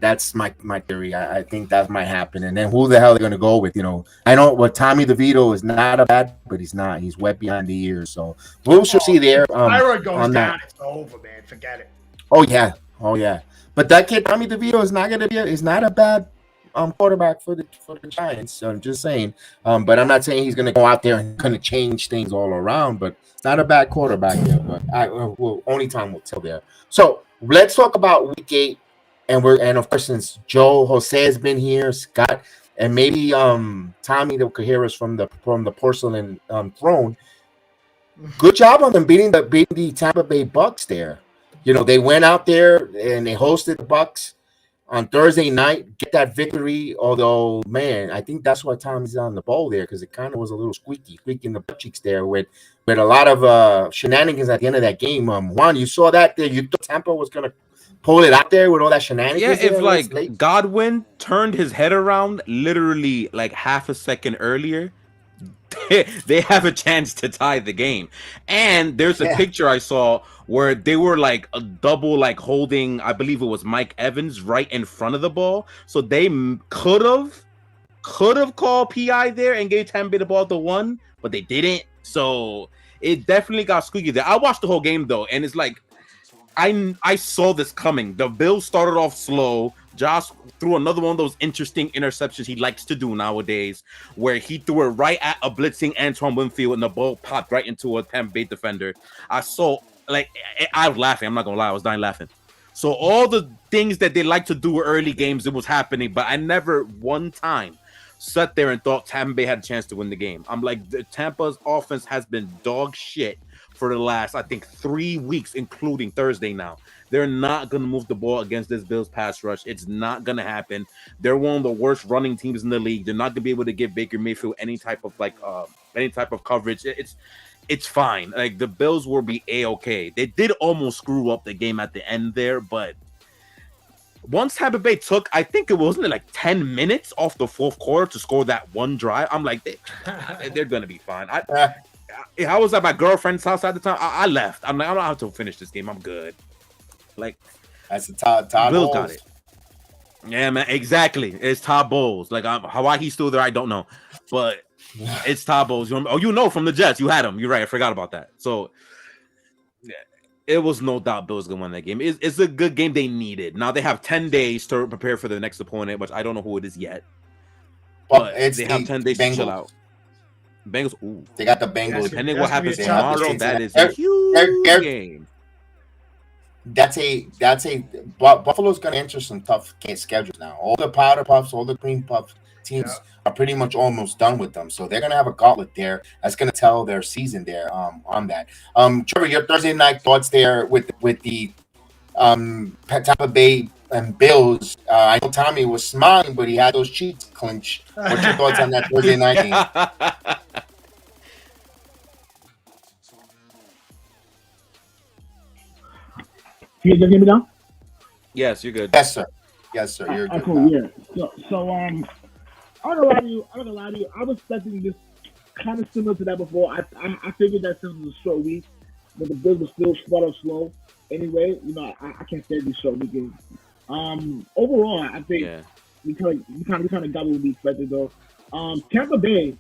Speaker 5: That's my theory. I think that might happen. And then who the hell are they going to go with? I know Tommy DeVito is not a bad, but he's not. He's wet behind the ears. So we'll see there.
Speaker 6: Tyrod goes down. It's over, man. Forget it.
Speaker 5: Oh yeah. But that kid Tommy DeVito is not going to be. Is not a bad quarterback for the Giants. So I'm just saying. But I'm not saying he's going to go out there and going to change things all around. But it's not a bad quarterback there. But only time will tell there. So let's talk about Week 8. And of course, since Jose has been here, Scott, and maybe Tommy that could hear us from the porcelain throne. Good job on them beating the Tampa Bay Bucks there. They went out there and they hosted the Bucks on Thursday night, get that victory. Although, man, I think that's why Tommy's on the ball there, because it kind of was a little squeaking the butt cheeks there with a lot of shenanigans at the end of that game. Juan, you saw that there. You thought Tampa was gonna pull it out there with all that shenanigans.
Speaker 8: Yeah, if Godwin turned his head around literally like half a second earlier, they have a chance to tie the game. And there's a picture I saw where they were like a double, like holding, I believe it was Mike Evans right in front of the ball. So they could have called PI there and gave Tampa Bay the ball to one, but they didn't. So it definitely got squeaky there. I watched the whole game though, and it's like, I saw this coming. The Bills started off slow. Josh threw another one of those interesting interceptions he likes to do nowadays, where he threw it right at a blitzing Antoine Winfield and the ball popped right into a Tampa Bay defender. I was laughing. I'm not gonna lie, I was dying laughing. So all the things that they like to do early games, it was happening, but I never one time sat there and thought Tampa Bay had a chance to win the game. I'm like, Tampa's offense has been dog shit for the last, I think, 3 weeks, including Thursday now. They're not going to move the ball against this Bills pass rush. It's not going to happen. They're one of the worst running teams in the league. They're not going to be able to give Baker Mayfield any type of coverage. It's fine. Like, the Bills will be A-okay. They did almost screw up the game at the end there, but once Tampa Bay took, I think it wasn't like 10 minutes off the fourth quarter to score that one drive, I'm like, they're going to be fine. I was at my girlfriend's house at the time. I left. I'm like, I don't have to finish this game. I'm good. Like,
Speaker 5: that's the Todd
Speaker 8: Bill
Speaker 5: Bowles.
Speaker 8: got it. Yeah, man. Exactly. It's Todd Bowles. Like, why he's still there, I don't know. But it's Todd Bowles. From the Jets. You had him. You're right. I forgot about that. So, yeah, it was no doubt Bills going to win that game. It's a good game they needed. Now they have 10 days to prepare for the next opponent, which I don't know who it is yet. But they have 10 days to chill out. Bengals. Ooh.
Speaker 5: They got the Bengals.
Speaker 8: Depending what happens tomorrow, that is a huge game.
Speaker 5: Buffalo's going to enter some tough schedules now. All the powder puffs, all the cream puff teams are pretty much almost done with them. So they're going to have a gauntlet there. That's going to tell their season there on that. Trevor, your Thursday night thoughts there with the Tampa Bay and Bills. I know Tommy was smiling, but he had those cheeks clenched. What's your thoughts on that Thursday night game?
Speaker 7: Can you hear me now?
Speaker 8: Yes, you're good.
Speaker 5: Yes, sir. You're good.
Speaker 7: Cool. Yeah. So I'm not gonna lie to you. I was expecting this kind of similar to that before. I figured that since it was a short week, but the Bills were still start off slow. Anyway, I can't stand these short week games. Overall, I think we kind of got what we expected though. Tampa Bay,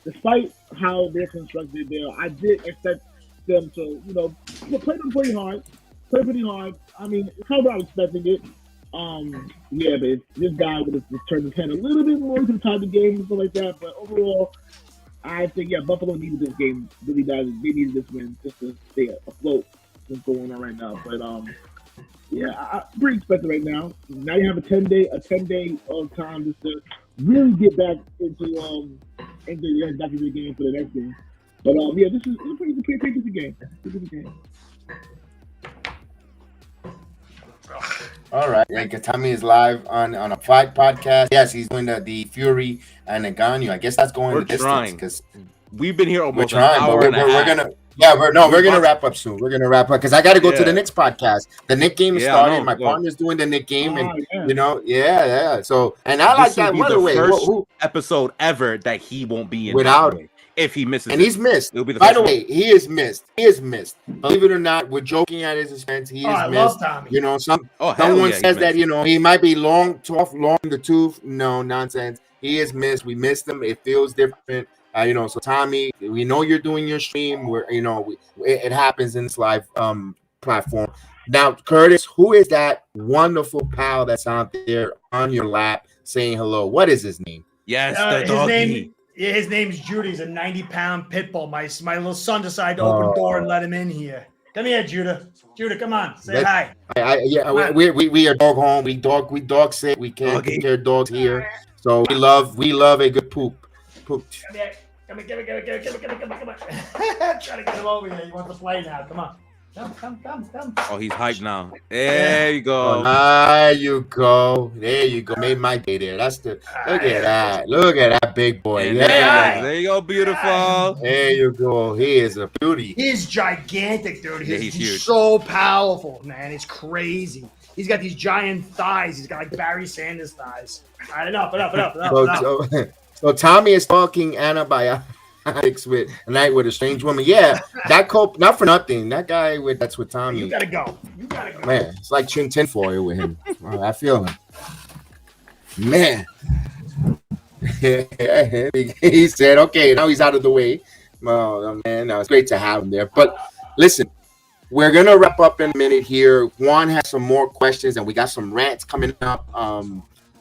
Speaker 7: despite how they're constructed there, I did expect them to, play them pretty hard. Play pretty hard. I mean, it's kind of what I was expecting it. Yeah, but this guy would have turned his hand a little bit more to the time of the game and stuff like that. But overall, I think, Buffalo needed this game really bad. They needed this win just to stay afloat what's going on right now. But, I'm pretty expected right now. Now you have a 10-day of time just to really get back into the game for the next game. But, this is a pretty good game.
Speaker 5: All right. Yeah, Katami is live on a fight podcast. Yes, he's doing the Fury and Ngannou. I guess that's going the distance because
Speaker 8: we've been here almost
Speaker 5: an hour and a half. We're gonna wrap up soon. We're gonna wrap up because I got to go to the Knicks podcast. The Knicks game is starting. My partner's doing the Knicks game, and So, and I like that. By the way,
Speaker 8: first episode ever that he won't be in
Speaker 5: without it.
Speaker 8: If he misses,
Speaker 5: and he's missed. By the way, he is missed. He is missed. Believe it or not, we're joking at his expense. He is missed.
Speaker 6: Love Tommy.
Speaker 5: Someone says that he might be long in the tooth. No nonsense. He is missed. We missed him. It feels different. So Tommy, we know you're doing your stream. It happens in this live platform. Now, Curtis, who is that wonderful pal that's out there on your lap saying hello? What is his name?
Speaker 8: Yes, the doggy.
Speaker 6: His name's Judah. He's a 90-pound pit bull. My little son decided to open the door and let him in here. Come here, Judah. Judah, come on. Say hi.
Speaker 5: We are dog home. We dog sit. We can't take care of dogs here. So we love a good poop. Come here. Come on.
Speaker 6: Try to get him over here. You want to play now? Come on. Come.
Speaker 8: Oh, he's hyped now. There you go.
Speaker 5: There you go. Made my day there. Look at that big boy.
Speaker 8: There you go, beautiful.
Speaker 5: There you go. He is a beauty.
Speaker 6: He's gigantic, dude.
Speaker 8: He's huge.
Speaker 6: So powerful, man. It's crazy. He's got these giant thighs. He's got like Barry Sanders thighs. All right, enough.
Speaker 5: So Tommy is talking antibiotics with a night with a strange woman. Yeah, that cope, not for nothing. That guy that's with Tommy.
Speaker 6: You gotta go.
Speaker 5: Man, it's like tinfoil with him. I feel him. Man. He said, okay, now he's out of the way. Oh, man, it's great to have him there. But listen, we're gonna wrap up in a minute here. Juan has some more questions, and we got some rants coming up.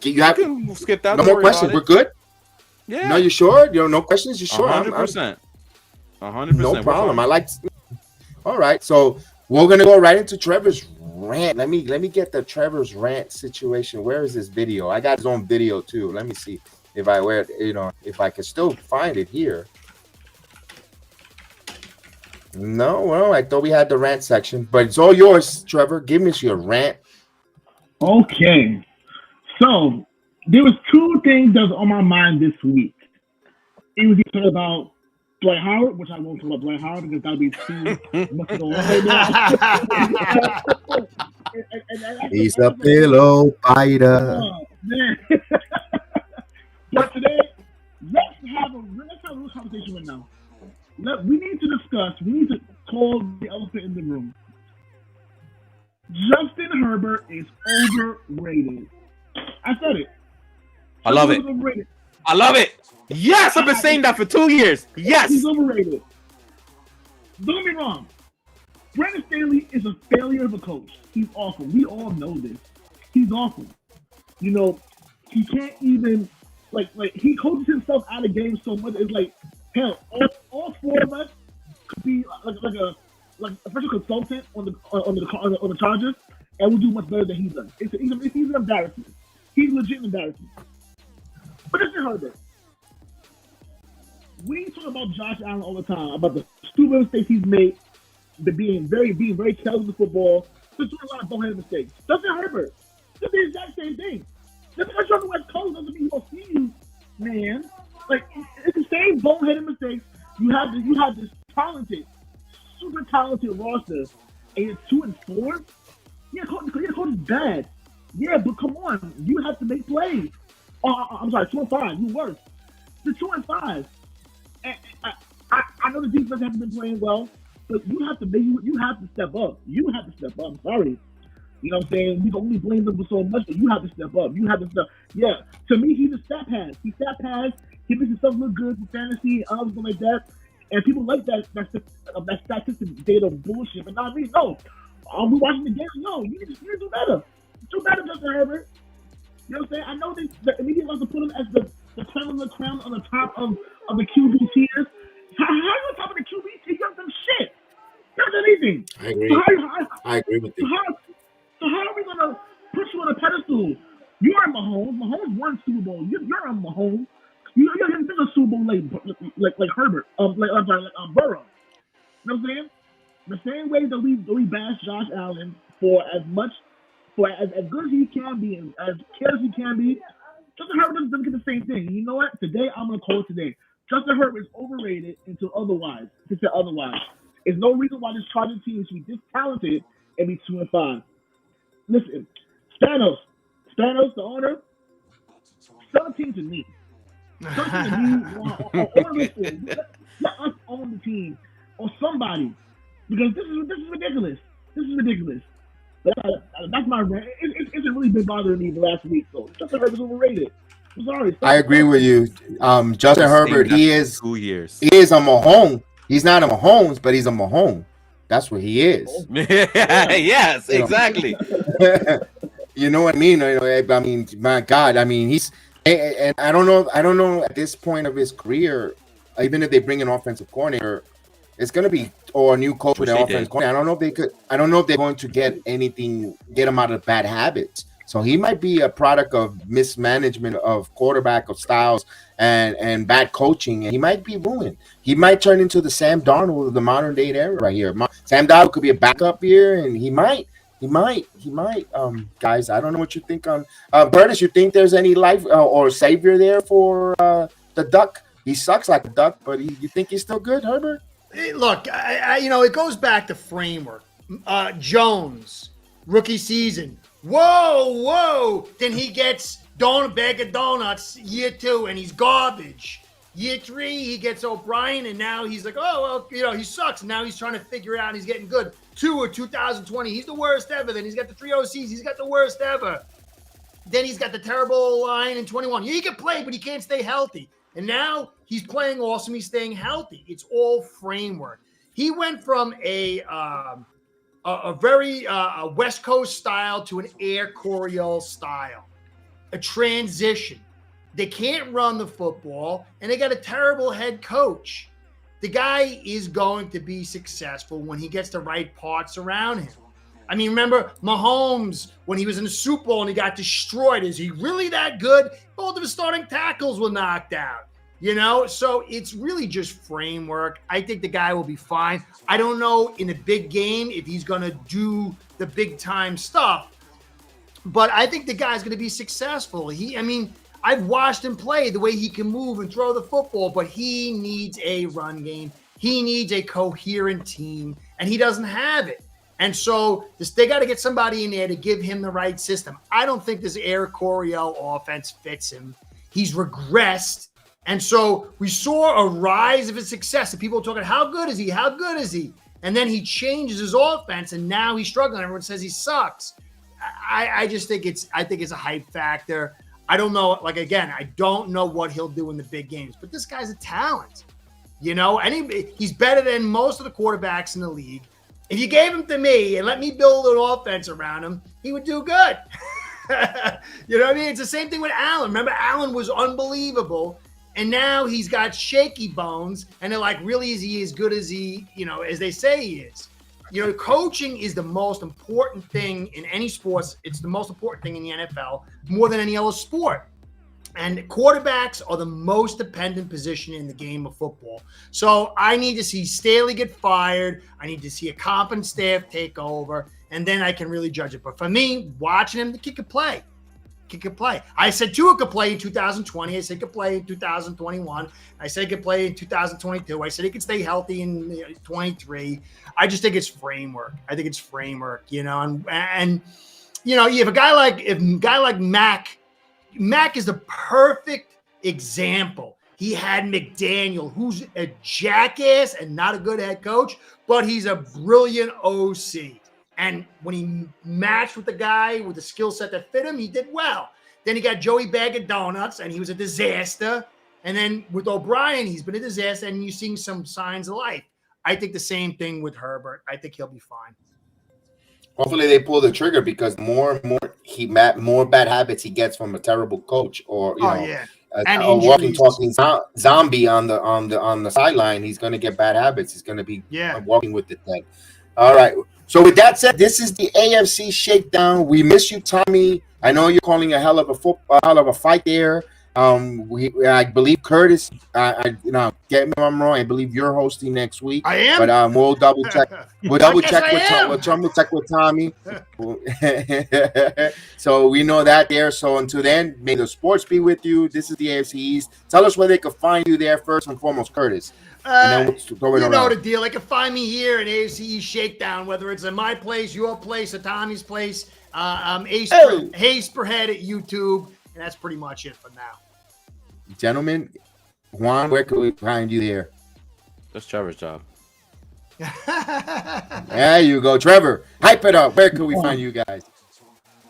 Speaker 5: You
Speaker 8: can skip that.
Speaker 5: No more questions. We're good.
Speaker 8: Yeah.
Speaker 5: No, you sure? No questions? You sure?
Speaker 8: 100%. 100%.
Speaker 5: No problem. All right. So we're gonna go right into Trevor's rant. Let me get the Trevor's rant situation. Where is this video? I got his own video too. Let me see if if I can still find it here. No, well, I thought we had the rant section, but it's all yours, Trevor. Give me your rant.
Speaker 7: Okay. So there was two things that was on my mind this week. It was either about Dwight Howard, which I won't talk about Dwight Howard because that'll be too much of a right
Speaker 5: He's a pillow fighter.
Speaker 7: Man. But today, let's have a real conversation right now. We need to call the elephant in the room. Justin Herbert is overrated. I said it.
Speaker 8: I love it. I love it. Yes, I've been saying that for 2 years. Yes.
Speaker 7: He's overrated. Don't get me wrong. Brandon Staley is a failure of a coach. He's awful. We all know this. He's awful. He can't even like he coaches himself out of games so much. It's like hell. All four of us could be like a special consultant on the Chargers, and we'll do much better than he's done. He's an embarrassment. He's legit embarrassing. But this is Herbert. We talk about Josh Allen all the time, about the stupid mistakes he's made, being very careless with football, just doing a lot of boneheaded mistakes. Justin Herbert, it's the exact same thing. Just because you're on the West Coast doesn't mean he won't see you, man. Like, it's the same boneheaded mistakes. You have this talented, super talented roster, and it's 2-4. Yeah, coach is bad. Yeah, but come on, you have to make plays. Oh, I'm sorry, 2-5. You worse. The 2-5. And I know the defense hasn't been playing well, but you have to step up. You have to step up. I'm sorry. You know what I'm saying? We can only blame them for so much, but you have to step up. You have to step. Yeah. To me, he's a stat pass. He stat pass. He makes himself look good for fantasy and other stuff like that. And people like that statistic data bullshit, but not me. No, we watching the game. No, you need to do better. Do better, Justin Herbert. You know what I'm saying? I know the media wants to put him as the crown of the crown on the top of the QB tiers. How are you on top of the QB tier? You haven't done shit. You haven't done anything.
Speaker 5: I agree.
Speaker 7: So
Speaker 5: I agree with you.
Speaker 7: So how are we gonna put you on a pedestal? You're in Mahomes. Mahomes won Super Bowl. You're in Mahomes. You haven't been a Super Bowl like Herbert. Like Burrow. You know what I'm saying? The same way that we bash Josh Allen for as good as he can be and as careless he can be, Justin Herbert doesn't get the same thing. You know what? Today, I'm going to call it today. Justin Herbert is overrated until otherwise. There's no reason why this Chargers team should be this talented and be 2-5. Listen, Spanos, the owner, sell the team to me. Sell the team to me. Let us own the team or somebody. Because this is ridiculous. This is ridiculous. That's my rant. It's really been bothering me the last week. So Justin Herbert's overrated. I'm sorry.
Speaker 5: I agree with you. Justin Herbert, he is
Speaker 8: 2 years.
Speaker 5: He is a Mahomes. He's not a Mahomes, but he's a Mahomes. That's what he is.
Speaker 8: Yes, exactly.
Speaker 5: You know what I mean? I mean, my God. I mean, he's and I don't know at this point of his career, even if they bring an offensive coordinator, it's going to be or a new coach with an offensive coordinator. I don't know if they're going to get him out of bad habits. So he might be a product of mismanagement of quarterback of styles and bad coaching, and he might be ruined. He might turn into the Sam Darnold of the modern day era right here. Sam Darnold could be a backup here, and he might. Guys, I don't know what you think on Curtis. You think there's any life or savior there for the Duck? He sucks like a duck, but you think he's still good, Herbert?
Speaker 6: Hey, look, it goes back to framework. Jones, rookie season. Whoa. Then he gets bag of donuts year 2, and he's garbage. Year 3, he gets O'Brien, and now he's like, he sucks. And now he's trying to figure it out, and he's getting good. 2020, he's the worst ever. Then he's got the 3 OCs. He's got the worst ever. Then he's got the terrible line in 21. He can play, but he can't stay healthy. And now he's playing awesome. He's staying healthy. It's all framework. He went from a very West Coast style to an Air Coryell style, a transition. They can't run the football, and they got a terrible head coach. The guy is going to be successful when he gets the right parts around him. I mean, remember Mahomes when he was in the Super Bowl and he got destroyed. Is he really that good? Both of his starting tackles were knocked out. So it's really just framework. I think the guy will be fine. I don't know in a big game if he's going to do the big time stuff, but I think the guy's going to be successful. I've watched him play the way he can move and throw the football, but he needs a run game. He needs a coherent team, and he doesn't have it. And so they got to get somebody in there to give him the right system. I don't think this Air Coryell offense fits him. He's regressed. And so we saw a rise of his success. And people are talking, how good is he? How good is he? And then he changes his offense, and now he's struggling. Everyone says he sucks. I just think it's a hype factor. I don't know. I don't know what he'll do in the big games. But this guy's a talent, and he's better than most of the quarterbacks in the league. If you gave him to me and let me build an offense around him, he would do good. You know what I mean? It's the same thing with Allen. Remember, Allen was unbelievable. And now he's got shaky bones, and they're like, really, is he as good as as they say he is? Coaching is the most important thing in any sports. It's the most important thing in the NFL, more than any other sport. And quarterbacks are the most dependent position in the game of football. So I need to see Staley get fired. I need to see a competent staff take over, and then I can really judge it. But for me, watching him, the kid could play. I said Tua could play in 2020. I said he could play in 2021. I said he could play in 2022. I said he could stay healthy in 23. I just think it's framework. And you have a guy like Mac. Mac is the perfect example. He had McDaniel, who's a jackass and not a good head coach, but he's a brilliant OC. And when he matched with the guy with the skill set that fit him, he did well. Then he got Joey Bag of Donuts, and he was a disaster. And then with O'Brien, he's been a disaster, and you're seeing some signs of life. I think the same thing with Herbert. I think he'll be fine.
Speaker 5: Hopefully they pull the trigger, because more and more bad habits he gets from a terrible coach, or a walking talking zombie on the sideline. He's going to get bad habits. He's going to be walking with the dead. All right. So with that said, this is the AFC Shakedown. We miss you, Tommy. I know you're calling a hell of a fight there. I believe Curtis. Get me if I'm wrong. I believe you're hosting next week.
Speaker 6: I am.
Speaker 5: But we'll double check. We'll double check with Tommy. So we know that there. So until then, may the sports be with you. This is the AFC East. Tell us where they can find you there first and foremost, Curtis. And then we'll
Speaker 6: know the deal. They can find me here in AFC East Shakedown, whether it's in my place, your place, or Tommy's place. Hayes per head at YouTube. And that's pretty much it for now.
Speaker 5: Gentlemen, Juan, where can we find you there?
Speaker 8: That's Trevor's job.
Speaker 5: There you go, Trevor. Hype it up. Where can we find you guys?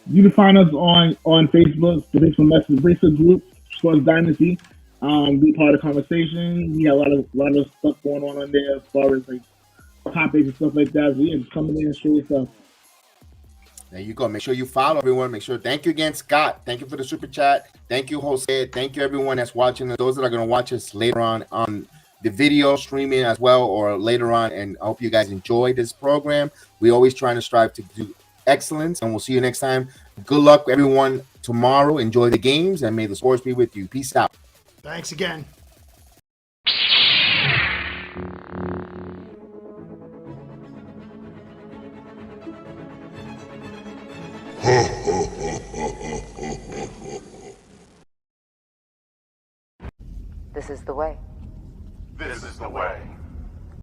Speaker 7: You can find us on Facebook, the Facebook Message group, Sports Dynasty. Be part of the conversation. We have a lot of stuff going on there as far as like topics and stuff like that. So yeah, just come in and show yourself.
Speaker 5: There you go. Make sure you follow everyone. Make sure. Thank you again, Scott. Thank you for the super chat. Thank you, Jose. Thank you, everyone that's watching. Those that are going to watch us later on the video streaming as well, or later on. And I hope you guys enjoy this program. We always trying to strive to do excellence, and we'll see you next time. Good luck, everyone, tomorrow. Enjoy the games, and may the sports be with you. Peace out.
Speaker 6: Thanks again.
Speaker 1: This is the way.
Speaker 2: This is the way.